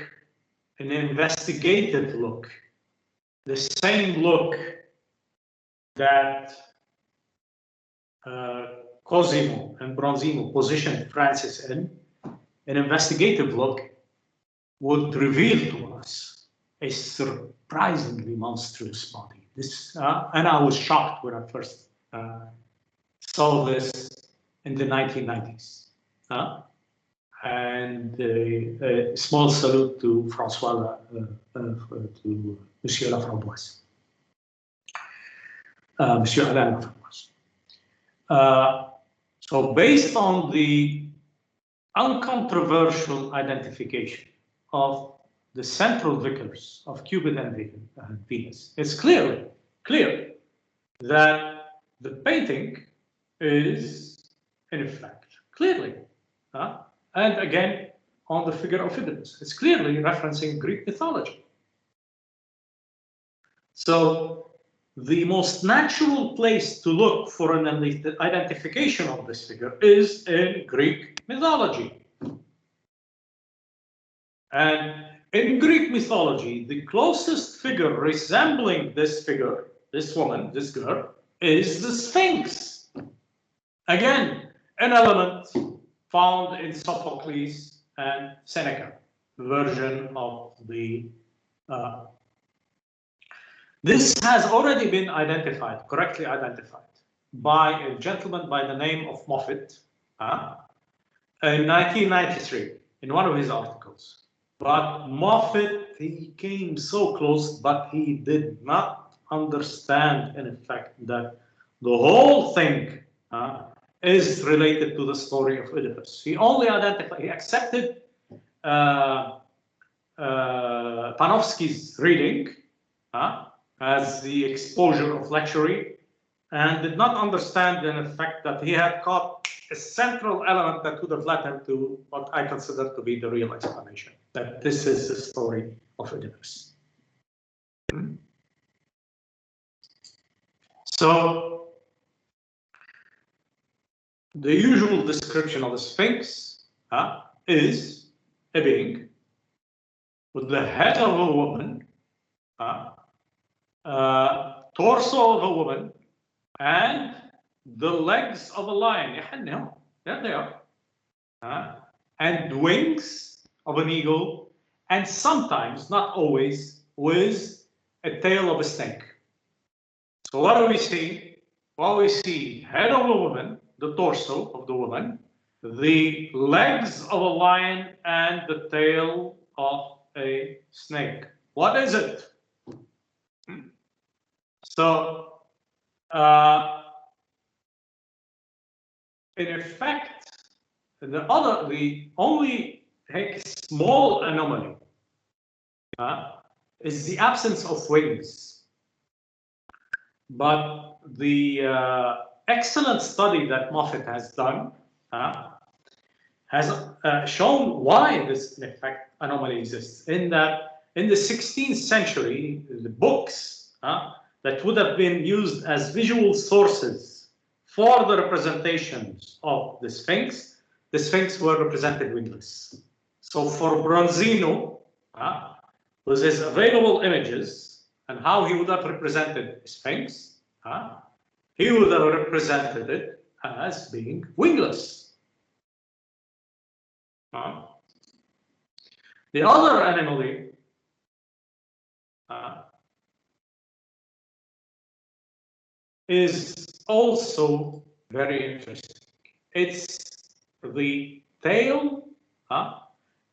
an investigative look, the same look that Cosimo and Bronzino positioned Francis in, an investigative look would reveal to us a surprisingly monstrous body. This, and I was shocked when I first saw this in the 1990s. And a small salute to François, to Monsieur Laframboise, Monsieur Alain Laframboise. So based on the uncontroversial identification of the central vicars of Cupid and Venus, it's clear that the painting is, in effect, clearly, and again, on the figure of Oedipus, it's clearly referencing Greek mythology. So the most natural place to look for an identification of this figure is in Greek mythology. And in Greek mythology, the closest figure resembling this figure, this woman, this girl, is the Sphinx. Again, an element found in Sophocles and Seneca, version of the. This has already been identified, correctly identified, by a gentleman by the name of Moffat in 1993 in one of his articles. But Moffat, he came so close, but he did not understand, in effect, that the whole thing is related to the story of Oedipus. He only identified, he accepted Panofsky's reading, as the exposure of lechery, and did not understand in effect that he had caught a central element that would have led him to what I consider to be the real explanation, that this is the story of Oedipus. So, the usual description of the Sphinx is a being with the head of a woman, torso of a woman, and the legs of a lion. There they are. And wings of an eagle, and sometimes, not always, with a tail of a snake. So what do we see? Well, we see head of a woman, the torso of the woman, the legs of a lion, and the tail of a snake. What is it? So, in effect, the only small anomaly is the absence of wings. But the excellent study that Moffat has done has shown why this, in effect, anomaly exists. In that, in the 16th century, the books that would have been used as visual sources for the representations of the Sphinx were represented wingless. So for Bronzino, with his available images and how he would have represented Sphinx, he would have represented it as being wingless. The other anomaly is also very interesting. It's the tail,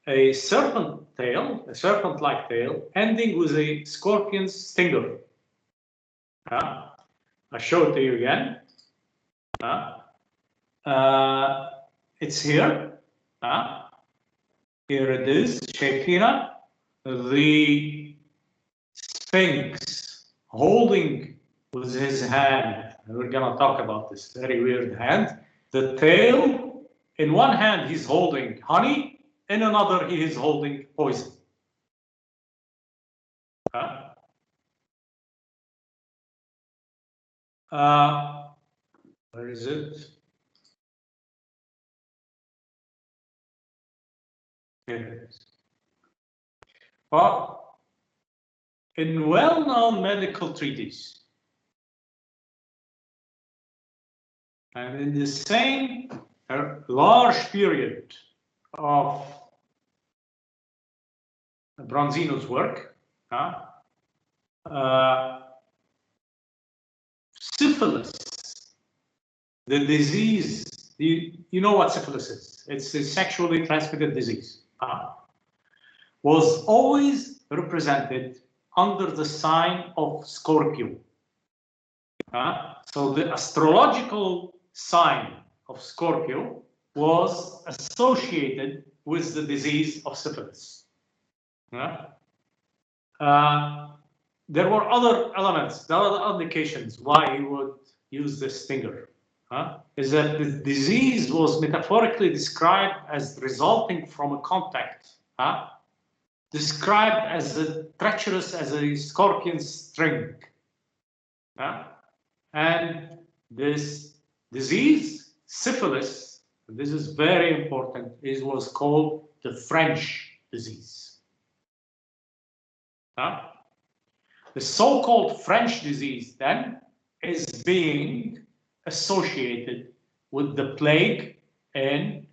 a serpent tail, a serpent-like tail, ending with a scorpion's stinger. I show it to you again. It's here. Here it is, shaped here. The Sphinx holding with his hand, and we're going to talk about this very weird hand. The tail, in one hand he's holding honey, in another he is holding poison. Where is it? Here it is. Well, in well-known medical treatises, and in the same large period of Bronzino's work, syphilis, the disease, you know what syphilis is? It's a sexually transmitted disease. Was always represented under the sign of Scorpio. So the astrological sign of Scorpio was associated with the disease of syphilis. There were other elements, there are other indications why he would use this stinger. Is that the disease was metaphorically described as resulting from a contact, described as treacherous as a scorpion's string. And this disease, syphilis, this is very important, was called the French disease. The so-called French disease then is being associated with the plague in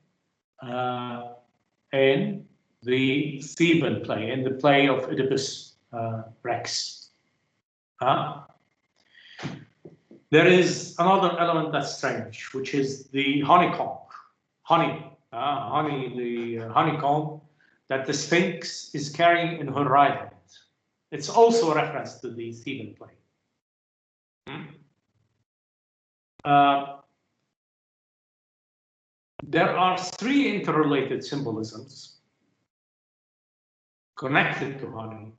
the Theban play, in the play of Oedipus Rex. There is another element that's strange, which is the honeycomb. The honeycomb that the Sphinx is carrying in her right hand. It's also a reference to the Theban play. There are three interrelated symbolisms connected to honey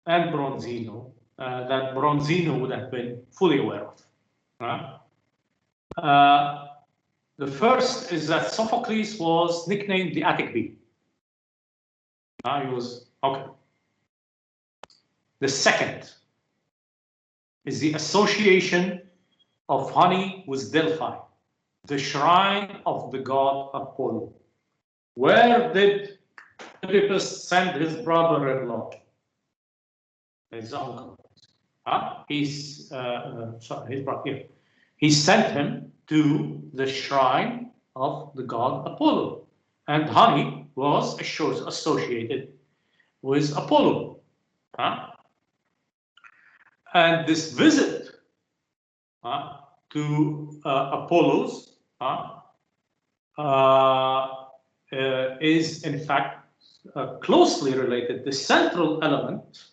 and Bronzino that Bronzino would have been fully aware of. The first is that Sophocles was nicknamed the Attic bee. He was, okay. The second is the association of honey with Delphi, the shrine of the god Apollo. Where did Oedipus send his brother-in-law? His uncle. Sorry, his brother. Here. He sent him to the shrine of the god Apollo, and honey was associated with Apollo. And this visit to Apollo's is in fact closely related, the central element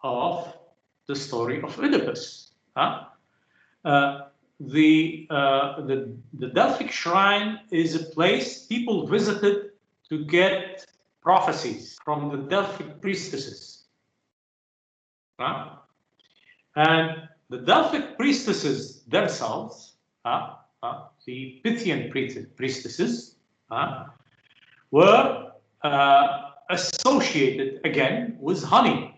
of the story of Oedipus. The Delphic shrine is a place people visited to get prophecies from the Delphic priestesses. And the Delphic priestesses themselves, the Pythian priestesses, were associated again with honey.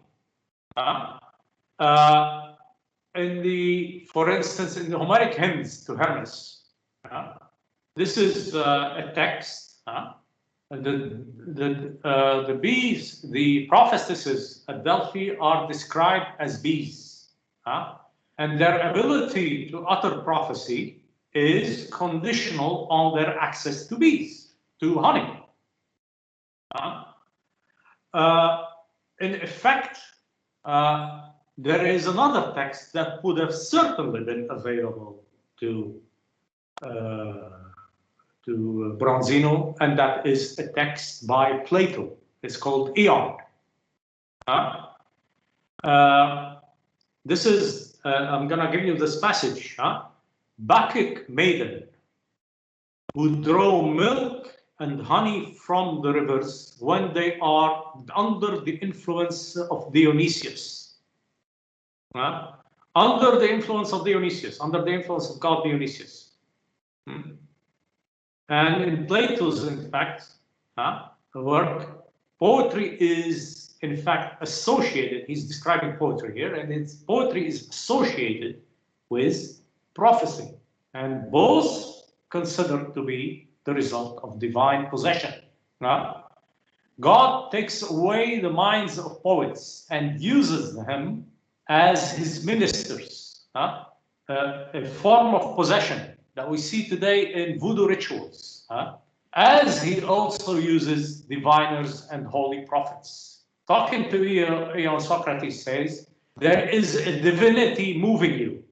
For instance, in the Homeric hymns to Hermes, this is a text. The bees, the prophetesses at Delphi are described as bees, and their ability to utter prophecy is conditional on their access to bees, to honey. In effect, there is another text that would have certainly been available to Bronzino, and that is a text by Plato. It's called Aeon. This is, I'm going to give you this passage. Bacchic maiden who draw milk and honey from the rivers when they are under the influence of Dionysius. Under the influence of Dionysius, under the influence of God Dionysius. And in Plato's, in fact, work, poetry is, in fact, associated, he's describing poetry here, and poetry is associated with prophecy, and both considered to be the result of divine possession. God takes away the minds of poets and uses them as his ministers, a form of possession that we see today in voodoo rituals, as he also uses diviners and holy prophets. Talking to Aeon, Socrates says, there is a divinity moving you.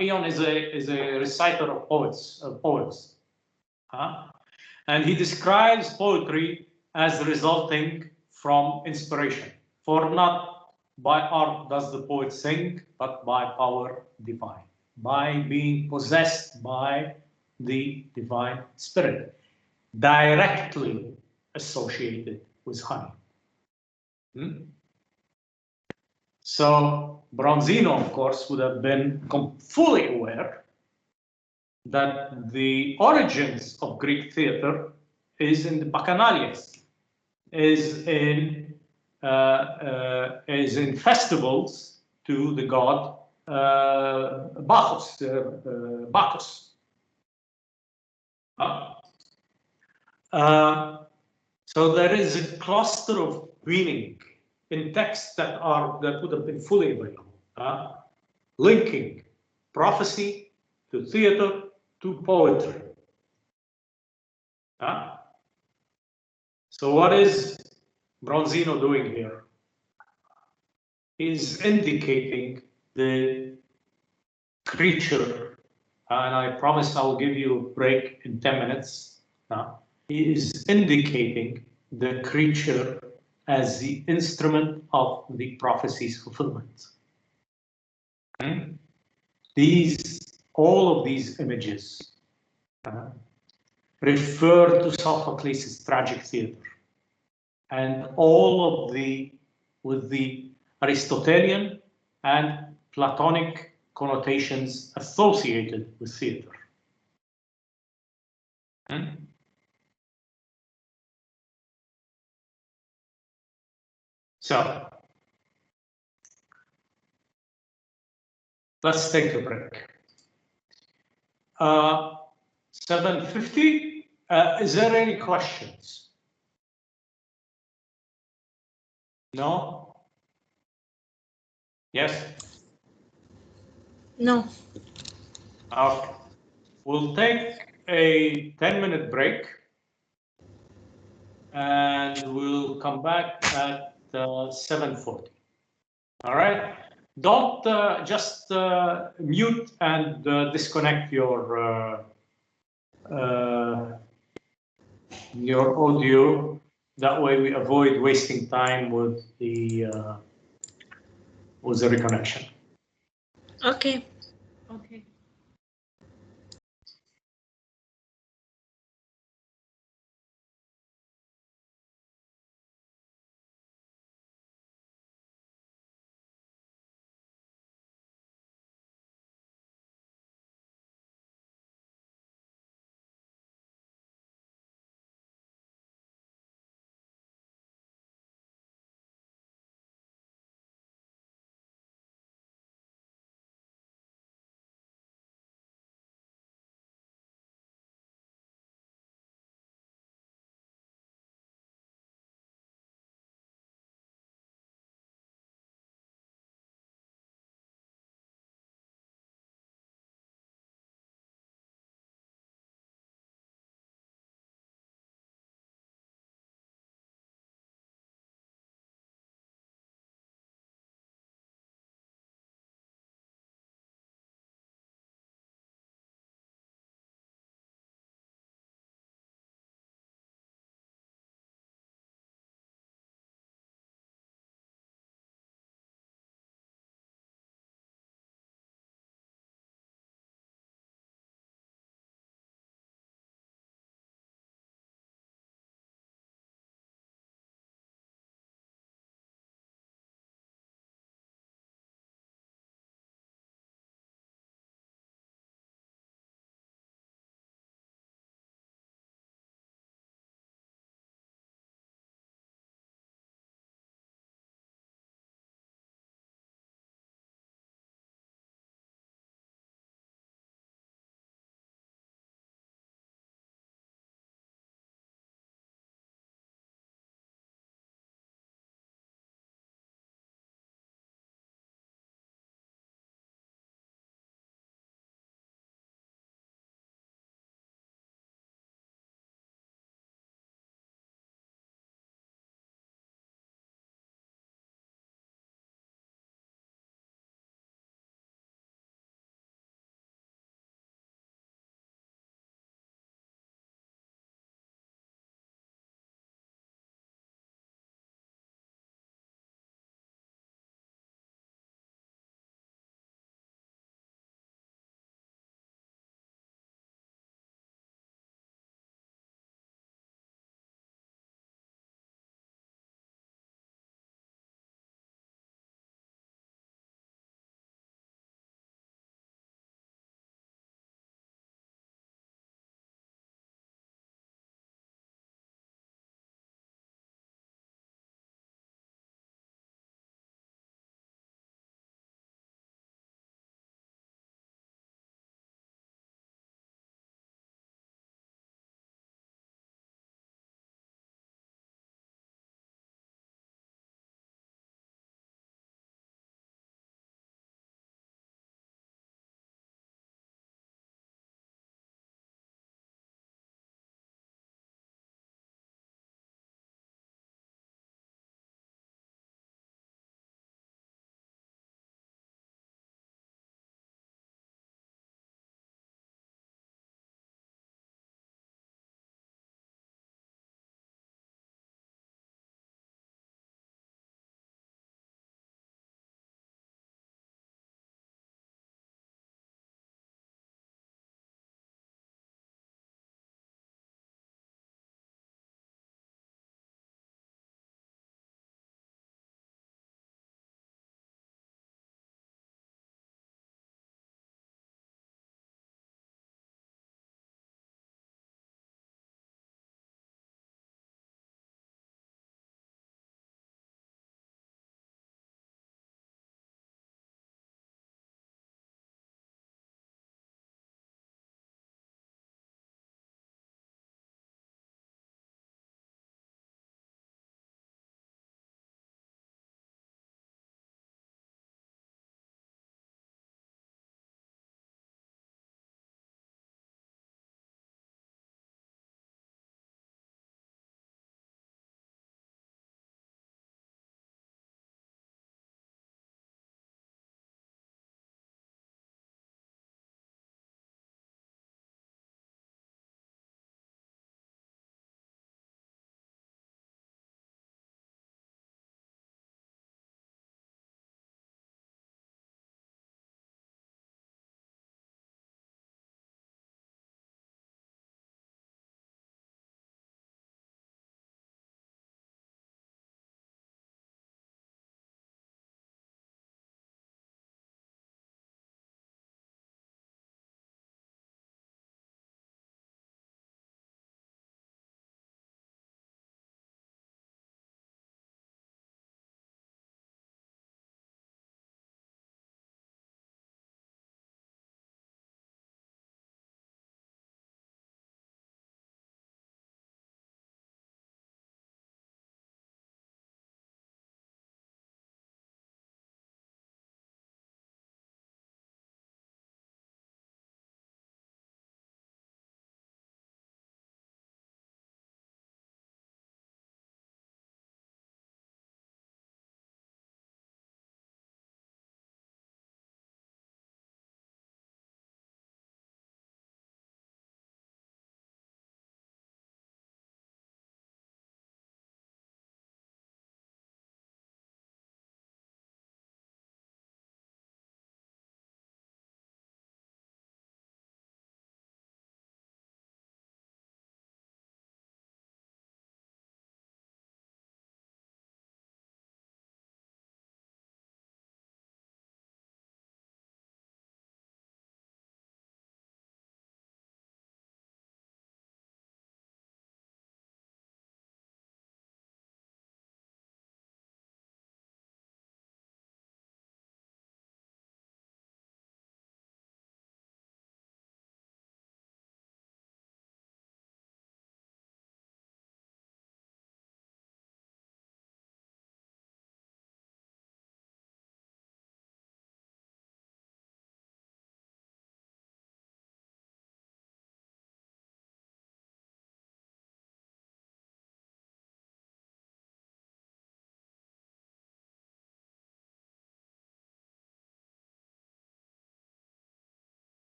Aeon is a reciter of poems. And he describes poetry as resulting from inspiration. For not by art does the poet sing, but by power divine, by being possessed by the divine spirit, directly associated with honey. So Bronzino, of course, would have been fully aware that the origins of Greek theater is in the Bacchanalias, is in festivals to the god Bacchus. So there is a cluster of meaning in texts that would have been fully available, linking prophecy to theater to poetry. So what is Bronzino doing here? He's indicating the creature, and I promise I'll give you a break in 10 minutes. He is indicating the creature as the instrument of the prophecy's fulfillment. All of these images refer to Sophocles' tragic theater, and all of with the Aristotelian and Platonic connotations associated with theater. So, let's take a break. 7:50. Is there any questions? No? Yes? No. Okay. We'll take a 10-minute break and we'll come back at 7:40. All right? Don't just mute and disconnect your audio. That way we avoid wasting time with the reconnection. Okay. Okay.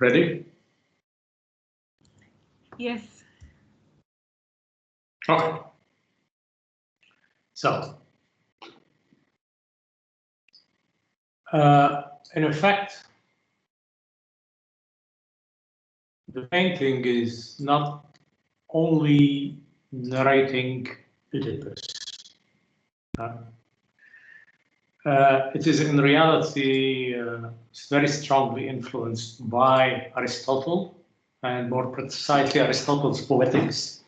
Ready? Yes. Okay. So, in effect, the painting is not only narrating Oedipus. It is in reality very strongly influenced by Aristotle, and more precisely Aristotle's Poetics.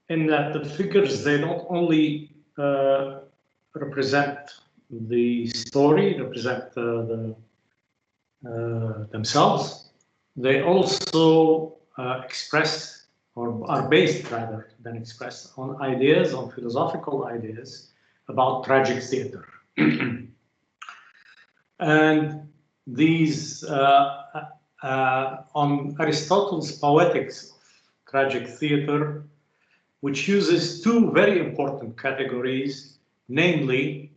In that the figures, they not only represent the story, represent themselves, they also express, or are based rather than expressed, on ideas, on philosophical ideas about tragic theater. And these, on Aristotle's Poetics of tragic theater, which uses two very important categories, namely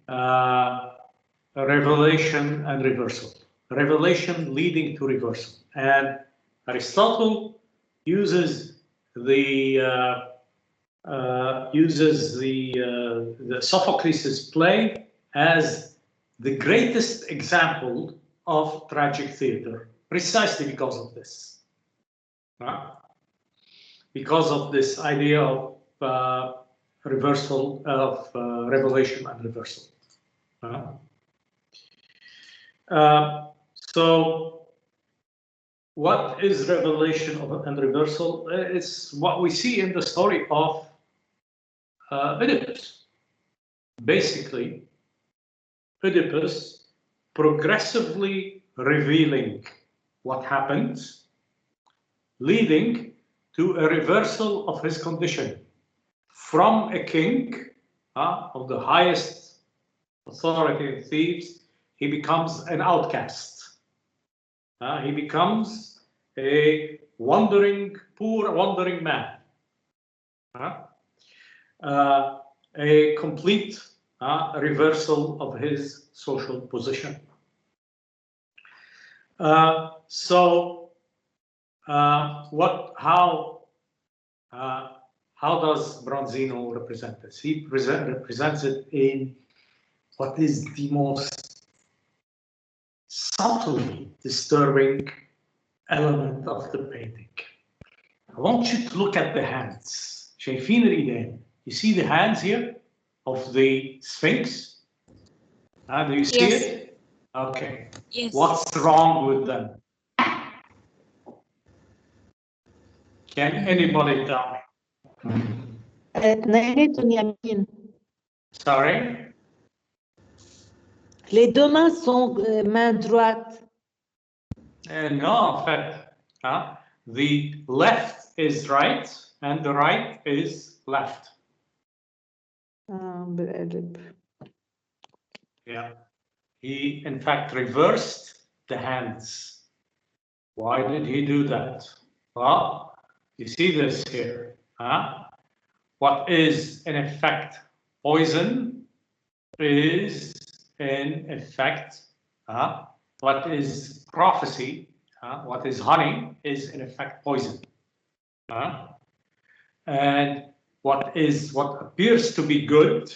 revelation and reversal. Revelation leading to reversal. And Aristotle uses the Sophocles' play as the greatest example of tragic theater, precisely because of this. Because of this idea of reversal, of revelation and reversal. So, what is revelation and reversal? It's what we see in the story of Oedipus. Basically, Oedipus progressively revealing what happens, leading to a reversal of his condition from a king of the highest authority in Thebes. He becomes an outcast. He becomes a poor wandering man. A complete reversal of his social position. How does Bronzino represent this? He represents it in what is the most subtly disturbing element of the painting. I want you to look at the hands. شايفين الإيدين. You see the hands here of the Sphinx? Do you see it? Okay. Yes. What's wrong with them? Can anybody tell me? Sorry? Les deux mains sont main droite. No, in fact, the left is right and the right is left. Yeah. He, in fact, reversed the hands. Why did he do that? Well, you see this here. What is, in effect, poison is, in effect, what is prophecy, what is honey is, in effect, poison. And what appears to be good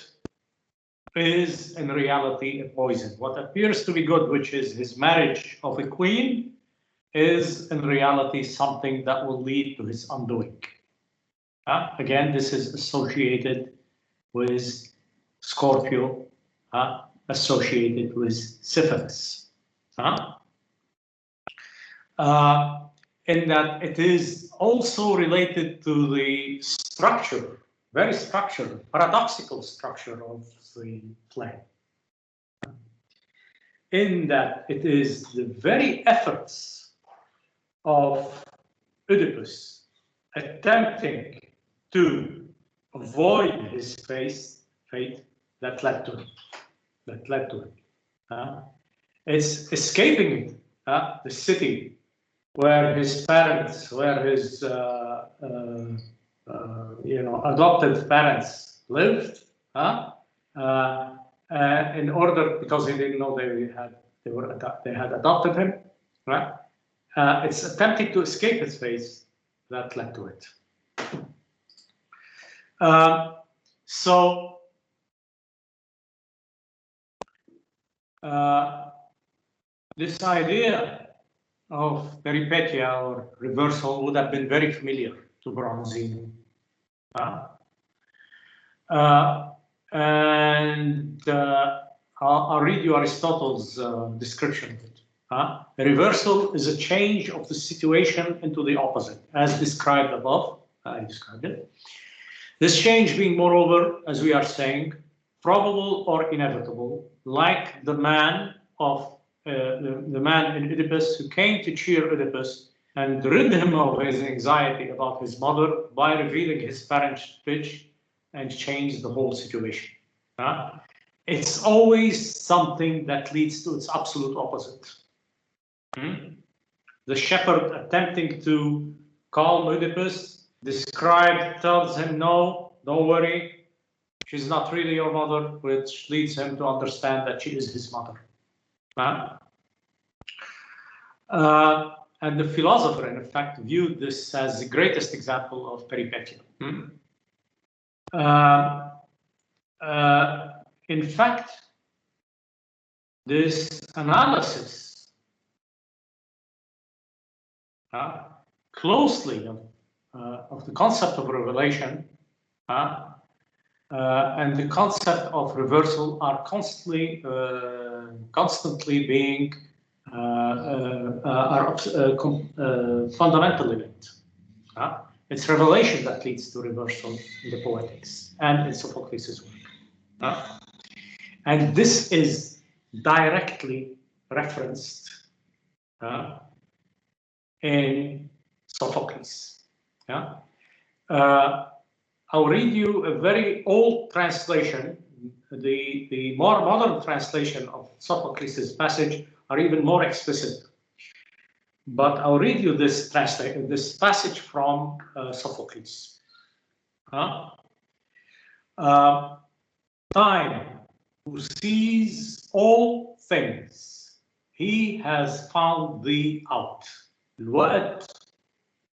is, in reality, a poison. What appears to be good, which is his marriage of a queen, is, in reality, something that will lead to his undoing. Again, this is associated with Scorpio, associated with syphilis. In that it is also related to the structure, very structured, paradoxical structure of the play. In that it is the very efforts of Oedipus attempting to avoid his fate that led to it. It's escaping it, the city where his parents, adopted parents lived, in order, because he didn't know they had they had adopted him, right? It's attempting to escape his face that led to it. This idea of peripetia or reversal would have been very familiar to Bronzino. I'll read you Aristotle's description of it. A reversal is a change of the situation into the opposite, as described above. I described it. This change being, moreover, as we are saying, probable or inevitable, like the man in Oedipus who came to cheer Œdipus and rid him of his anxiety about his mother by revealing his parentage and change the whole situation. It's always something that leads to its absolute opposite. The shepherd attempting to calm Oedipus tells him, no, don't worry, she's not really your mother, which leads him to understand that she is his mother. And the philosopher, in fact, viewed this as the greatest example of peripetia. In fact, this analysis closely of the concept of revelation and the concept of reversal are constantly being fundamentally linked. It's revelation that leads to reversal in the Poetics and in Sophocles' work. And this is directly referenced in Sophocles. I'll read you a very old translation. The more modern translation of Sophocles' passage are even more explicit. But I'll read you this passage from Sophocles. Time, who sees all things, he has found thee out. What?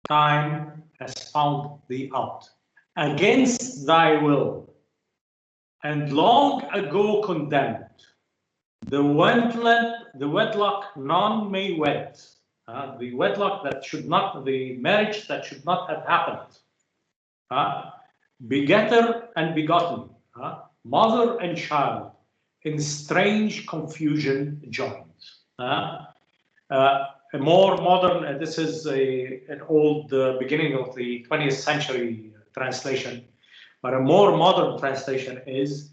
Time has found thee out. Against thy will, and long ago condemned. The wedlock none may wed. The wedlock that should not, the marriage that should not have happened. Begetter and begotten, mother and child, in strange confusion joined. A more modern, this is an old beginning of the 20th century translation, but a more modern translation is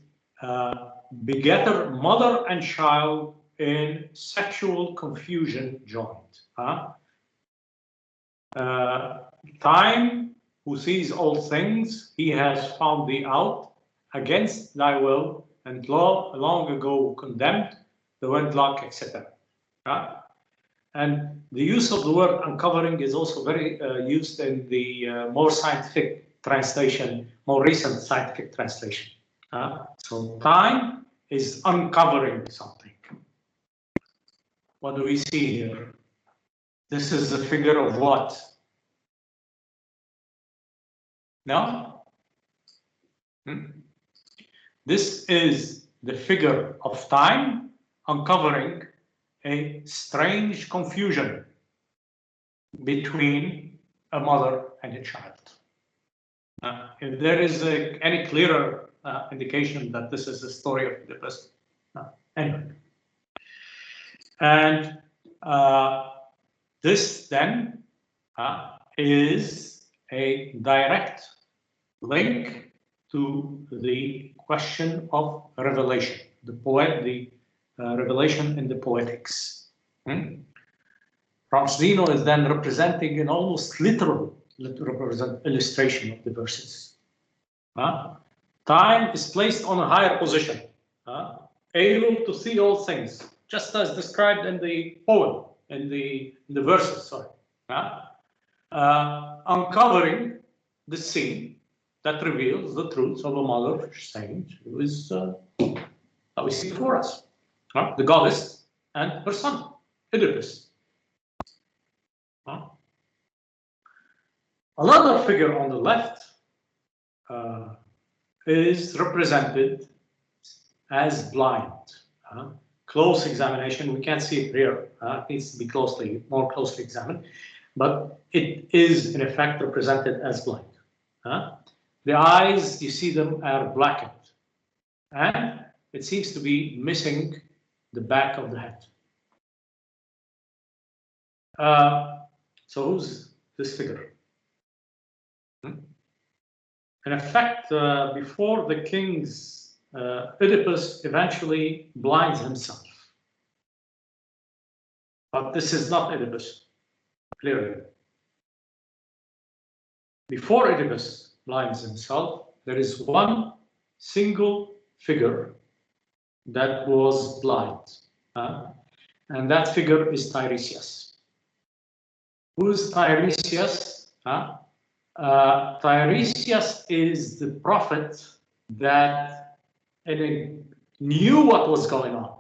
begetter, mother and child in sexual confusion joined. Time, who sees all things, he has found thee out against thy will, and long ago condemned, the wedlock, etc. And the use of the word uncovering is also very used in the more scientific translation, more recent scientific translation. So time is uncovering something. What do we see here? This is the figure of what? No? This is the figure of time uncovering a strange confusion between a mother and a child. If there is any clearer indication that this is the story of Oedipus, anyway. And this then is a direct link to the question of revelation, the revelation in the Poetics. Bronzino is then representing an almost literal illustration of the verses. Time is placed on a higher position, able to see all things, just as described in the poem, in the verses, sorry. Uncovering the scene that reveals the truths of a mother saying, who is that we see before us. The goddess and her son, Oedipus. Another figure on the left is represented as blind. Close examination, we can't see it here. It needs to be more closely examined, but it is in effect represented as blind. The eyes, you see them, are blackened, and it seems to be missing the back of the head. So who's this figure? In effect, before the king's Oedipus eventually blinds himself. But this is not Oedipus, clearly. Before Oedipus blinds himself, there is one single figure that was blind. And that figure is Tiresias. Who's Tiresias? Tiresias is the prophet that knew what was going on.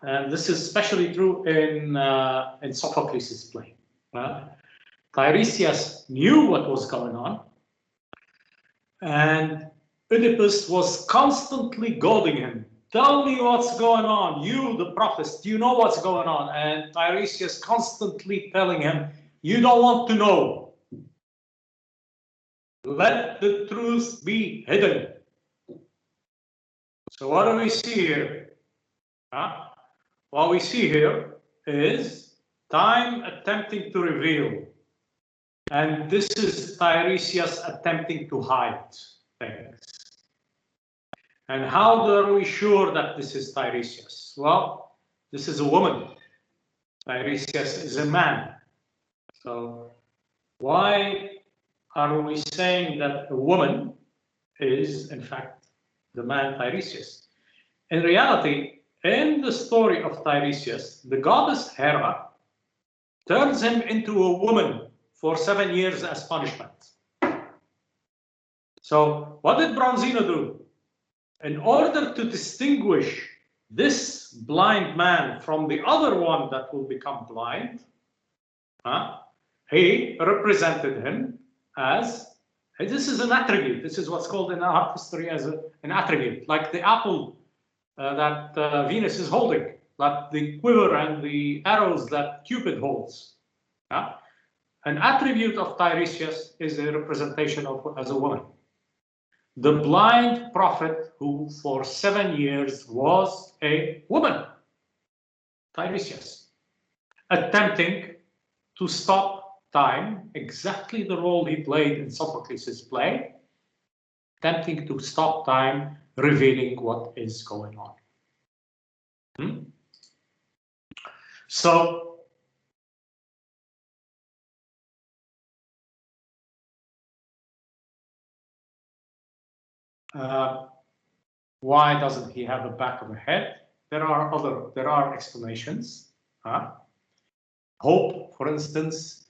And this is especially true in Sophocles' play. Tiresias knew what was going on, and Oedipus was constantly goading him. Tell me what's going on. You, the prophet, do you know what's going on? And Tiresias constantly telling him, you don't want to know. Let the truth be hidden. So what do we see here? What we see here is time attempting to reveal. And this is Tiresias attempting to hide things. And how are we sure that this is Tiresias? Well, this is a woman. Tiresias is a man. So why are we saying that a woman is, in fact, the man Tiresias? In reality, in the story of Tiresias, the goddess Hera turns him into a woman for 7 years as punishment. So what did Bronzino do? In order to distinguish this blind man from the other one that will become blind, he represented him as, this is an attribute. This is what's called in art history as an attribute, like the apple that Venus is holding, like the quiver and the arrows that Cupid holds. An attribute of Tiresias is a representation of as a woman. The blind prophet who for 7 years was a woman, Tiresias, attempting to stop time, exactly the role he played in Sophocles' play, attempting to stop time, revealing what is going on. So, why doesn't he have a back of a head? There are explanations. Hope, for instance,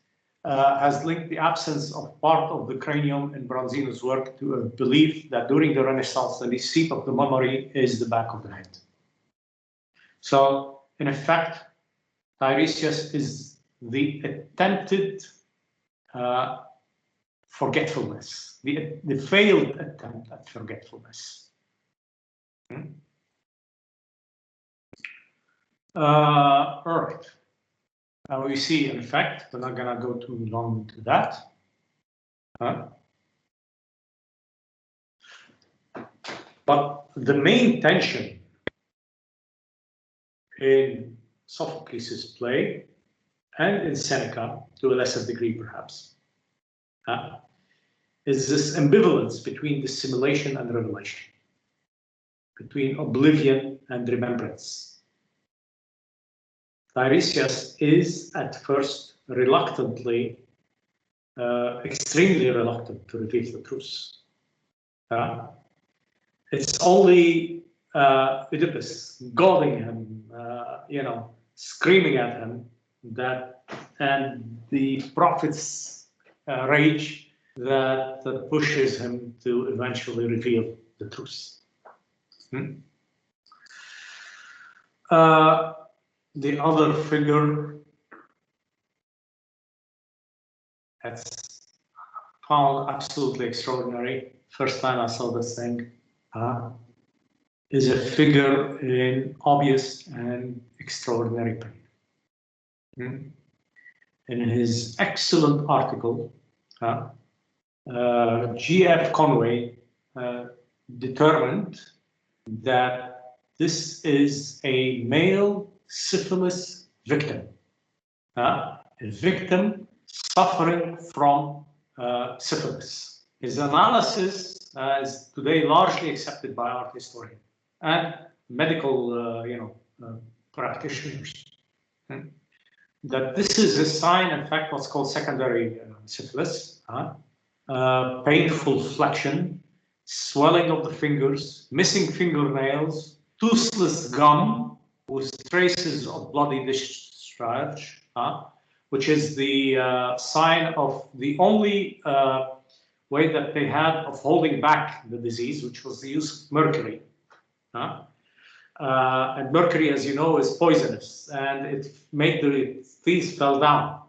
has linked the absence of part of the cranium in Bronzino's work to a belief that during the Renaissance, the seat of the memory is the back of the head. So, in effect, Tiresias is the attempted forgetfulness, the failed attempt at forgetfulness. Earth. We see, in fact, we're not going to go too long into that. But the main tension in Sophocles' play and in Seneca, to a lesser degree perhaps, is this ambivalence between dissimulation and revelation, between oblivion and remembrance. Tiresias is at first reluctantly, extremely reluctant to reveal the truth. It's only Oedipus goading him, screaming at him, and the prophet's rage that pushes him to eventually reveal the truth. The other figure that's found absolutely extraordinary, first time I saw this thing, is a figure in obvious and extraordinary pain. In his excellent article, G.F. Conway determined that this is a male syphilis victim, a victim suffering from syphilis. His analysis is today largely accepted by art historians and medical, practitioners. That this is a sign, in fact, what's called secondary syphilis, painful flexion, swelling of the fingers, missing fingernails, toothless gum with traces of bloody discharge, which is the sign of the only way that they had of holding back the disease, which was the use of mercury. And mercury, as you know, is poisonous, and it made the teeth fell down.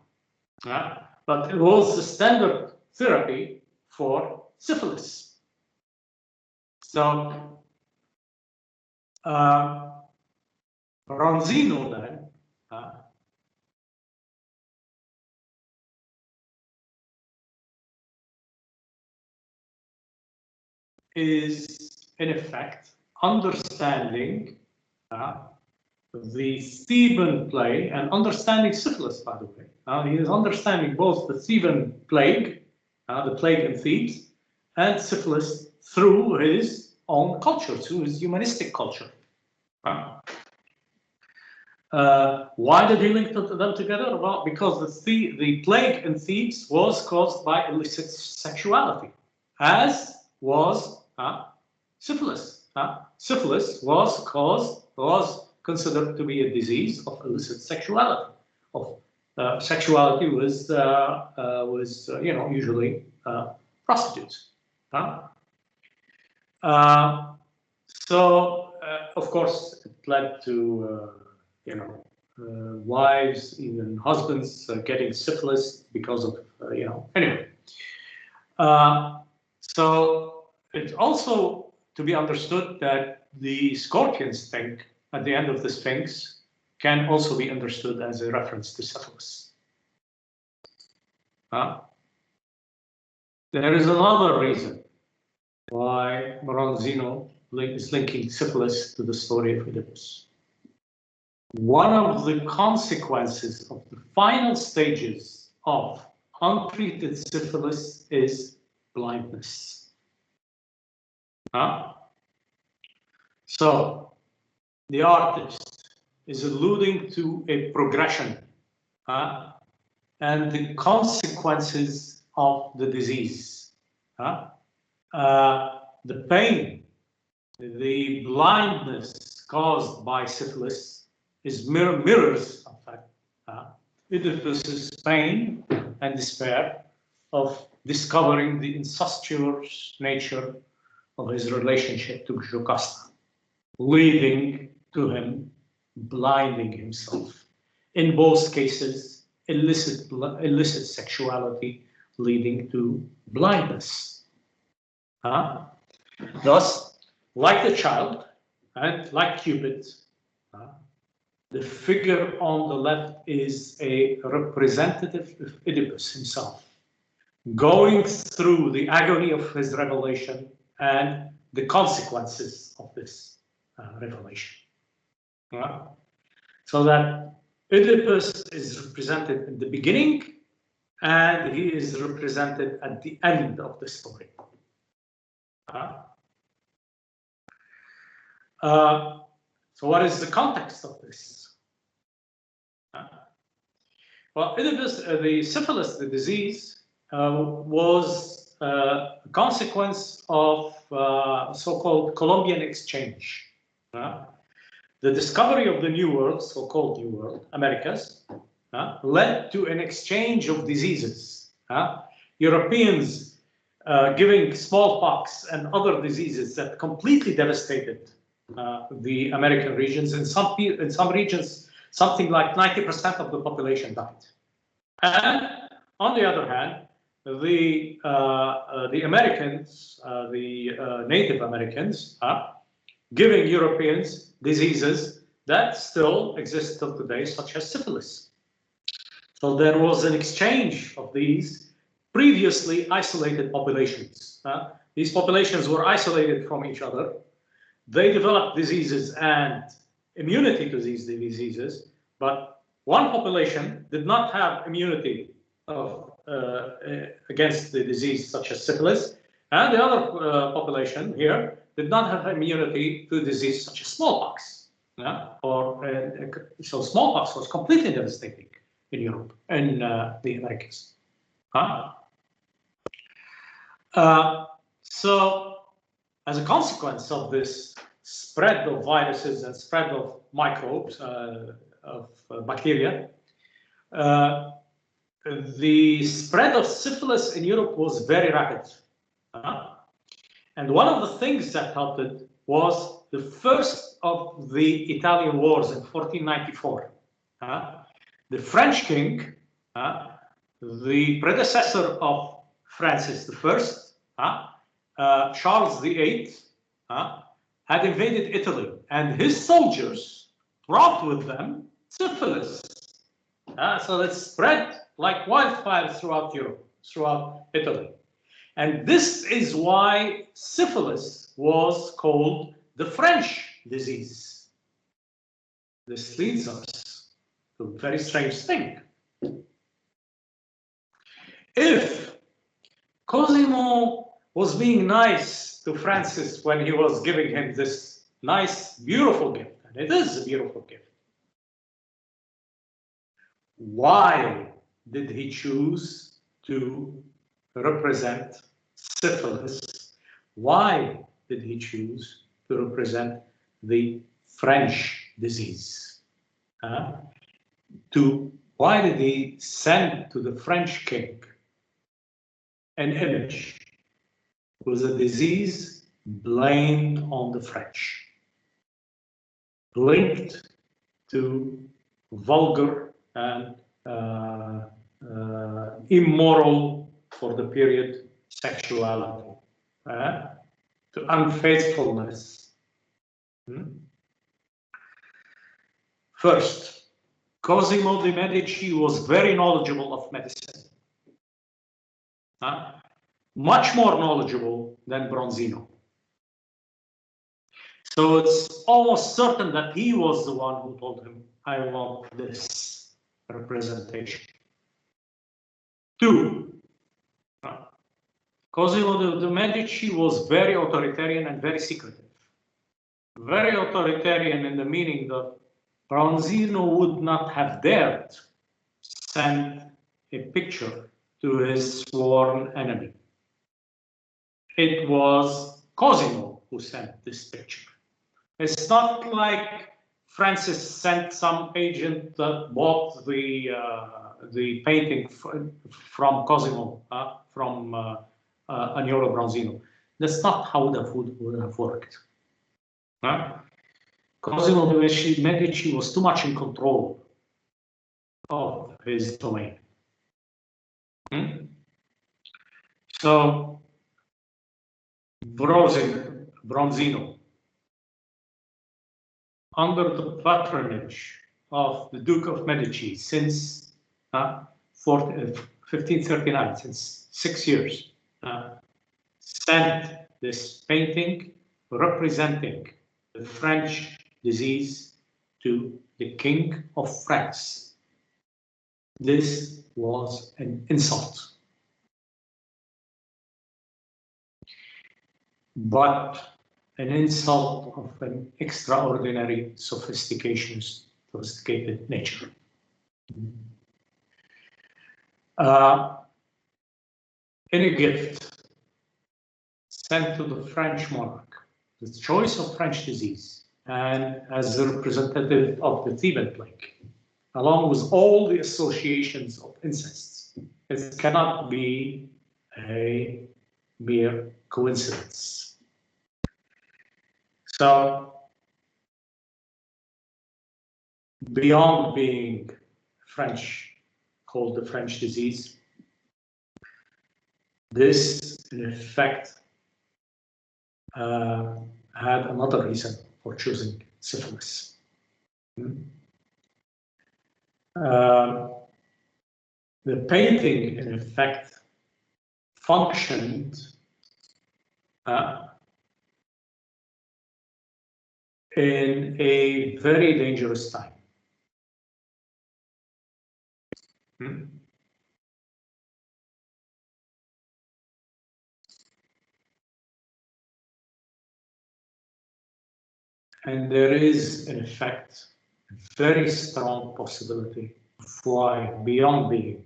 But it was the standard therapy for syphilis. So Bronzino then is in effect understanding the Theban plague and understanding syphilis, by the way. He is understanding both the Theban plague, the plague in Thebes, and syphilis through his own culture, through his humanistic culture. Why did he link them together? Well, because the plague in Thebes was caused by illicit sexuality, as was syphilis. Syphilis was considered to be a disease of illicit sexuality. Sexuality was usually prostitutes. So of course it led to wives, even husbands getting syphilis because of anyway. So it's also to be understood that the scorpion stink at the end of the Sphinx can also be understood as a reference to syphilis. There is another reason why Bronzino is linking syphilis to the story of Oedipus. One of the consequences of the final stages of untreated syphilis is blindness. So the artist is alluding to a progression and the consequences of the disease. The pain, the blindness caused by syphilis is mirrors, in fact, Oedipus's pain and despair of discovering the incestuous nature of his relationship to Jocasta, leading to him blinding himself. In both cases, illicit sexuality leading to blindness. Thus, like the child and like Cupid, the figure on the left is a representative of Oedipus himself, going through the agony of his revelation and the consequences of this revelation. So that Oedipus is represented in the beginning and he is represented at the end of the story. So what is the context of this? Well, Oedipus, the syphilis, the disease, was a consequence of so-called Columbian exchange. The discovery of the New World, so-called New World, Americas, led to an exchange of diseases. Europeans giving smallpox and other diseases that completely devastated the American regions. In some regions, something like 90% of the population died. And on the other hand, the Americans, the Native Americans, giving Europeans diseases that still exist till today, such as syphilis. So there was an exchange of these previously isolated populations. These populations were isolated from each other. They developed diseases and immunity to these diseases, but one population did not have immunity against the disease such as syphilis, and the other population here did not have immunity to disease such as smallpox. So smallpox was completely devastating in Europe and the Americas. So as a consequence of this spread of viruses and spread of microbes, of bacteria, the spread of syphilis in Europe was very rapid. And one of the things that helped it was the first of the Italian wars in 1494. The French king, the predecessor of Francis I, Charles VIII, had invaded Italy, and his soldiers brought with them syphilis. So it spread like wildfire throughout Europe, throughout Italy. And this is why syphilis was called the French disease. This leads us to a very strange thing. If Cosimo was being nice to Francis when he was giving him this nice, beautiful gift, and it is a beautiful gift, why did he choose to represent syphilis? Why did he choose to represent the French disease? Why did he send to the French king an image with a disease blamed on the French, linked to vulgar and immoral for the period sexuality, to unfaithfulness? First, Cosimo de Medici was very knowledgeable of medicine, much more knowledgeable than Bronzino. So it's almost certain that he was the one who told him, I want this representation. Two, Cosimo de Medici was very authoritarian and very secretive. Very authoritarian in the meaning that Bronzino would not have dared send a picture to his sworn enemy. It was Cosimo who sent this picture. It's not like Francis sent some agent that bought the painting from Cosimo, from Agnolo Bronzino. That's not how the food would have worked. Cosimo de Medici was too much in control of his domain. So Bronzino, under the patronage of the Duke of Medici since 1539, since 6 years, sent this painting representing the French disease to the King of France. This was an insult. But an insult of an extraordinary sophisticated nature. In a gift sent to the French monarch, the choice of French disease, and as a representative of the Theban plague, along with all the associations of incests, it cannot be a mere coincidence. So beyond being French, called the French disease, this in effect had another reason for choosing syphilis. The painting in effect functioned in a very dangerous time. And there is, in effect, a very strong possibility of why, beyond being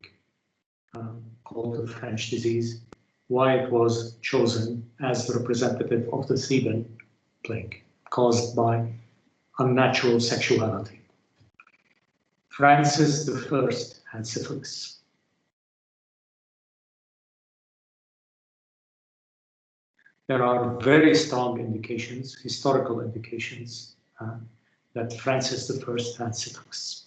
called the French disease, why it was chosen as the representative of the Theban plague caused by unnatural sexuality. Francis I had syphilis. There are very strong indications, historical indications, that Francis I had syphilis.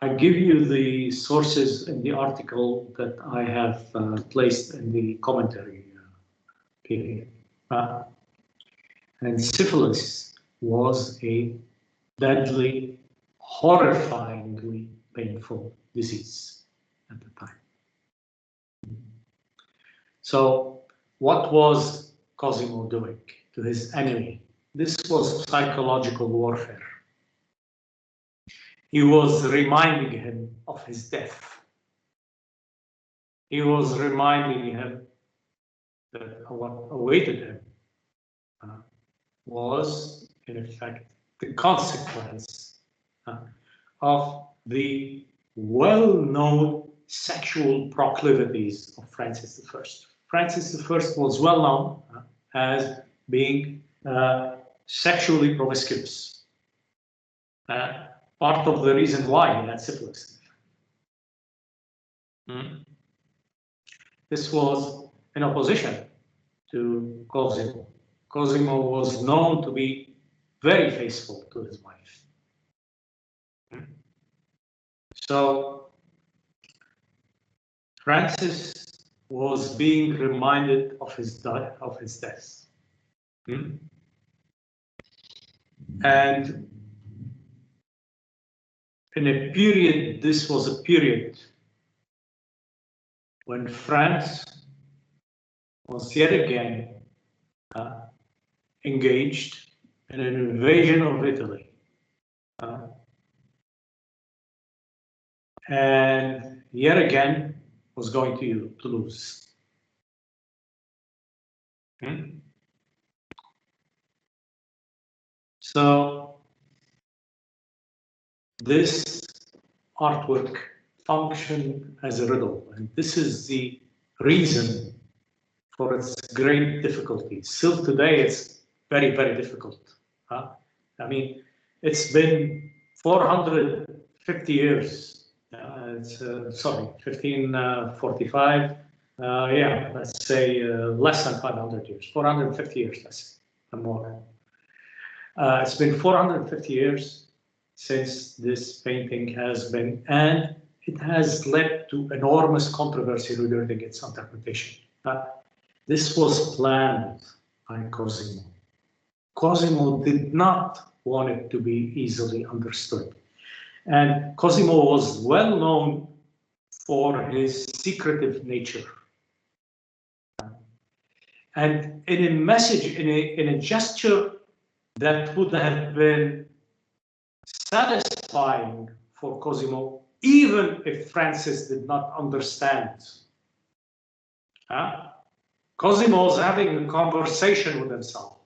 I give you the sources in the article that I have placed in the commentary period. And syphilis was a deadly, horrifyingly painful disease at the time. So what was Cosimo doing to his enemy? This was psychological warfare. He was reminding him of his death. He was reminding him that what awaited him was, in effect, the consequence of the well-known sexual proclivities of Francis I. Francis I was well known as being sexually promiscuous. Part of the reason why he had syphilis. This was in opposition to Cosimo. Cosimo was known to be very faithful to his wife. So Francis was being reminded of his death. And in a period, this was a period when France was yet again engaged in an invasion of Italy. And yet again was going to lose. So this artwork functioned as a riddle, and this is the reason for its great difficulty. Still today, it's very, very difficult. I mean, it's been 450 years. Sorry, 1545. Yeah, let's say less than 500 years, 450 years, let's say, and more. It's been 450 years since this painting has been, and it has led to enormous controversy regarding its interpretation. This was planned by Cosimo. Cosimo did not want it to be easily understood. And Cosimo was well known for his secretive nature. And in a message, in a gesture that would have been satisfying for Cosimo, even if Francis did not understand. Cosimo was having a conversation with himself.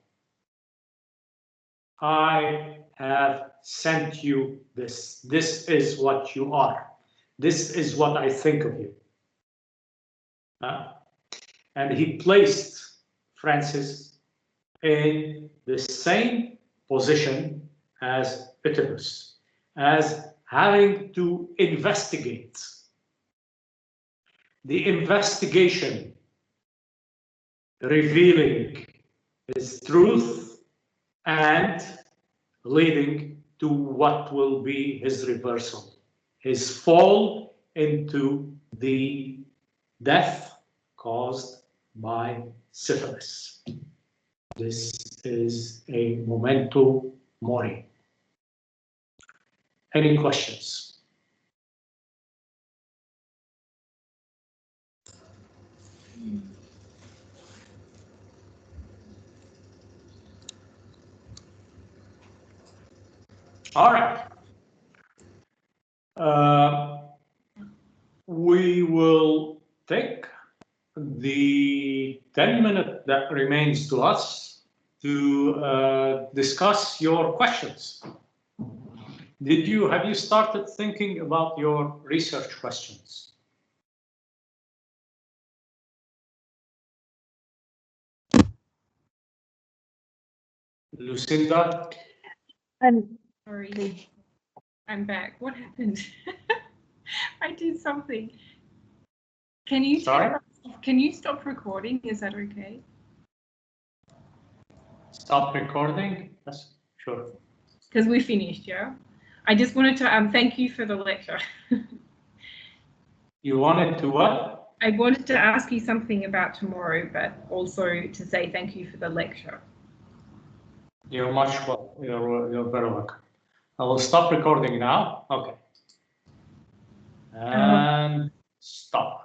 I have sent you this. This is what you are. This is what I think of you. And he placed Francis in the same position as Œdipus, as having to investigate. The investigation revealing his truth and leading to what will be his reversal, his fall into the death caused by syphilis. This is a memento mori. Any questions? All right. We will take the 10 minutes that remains to us to discuss your questions. Have you started thinking about your research questions? Lucinda? Sorry, I'm back. What happened? I did something. Can you stop recording? Is that okay? Stop recording? Yes, sure. Because we finished, yeah? I just wanted to thank you for the lecture. You wanted to what? I wanted to ask you something about tomorrow, but also to say thank you for the lecture. You're you're very welcome. I will stop recording now. Okay. And stop.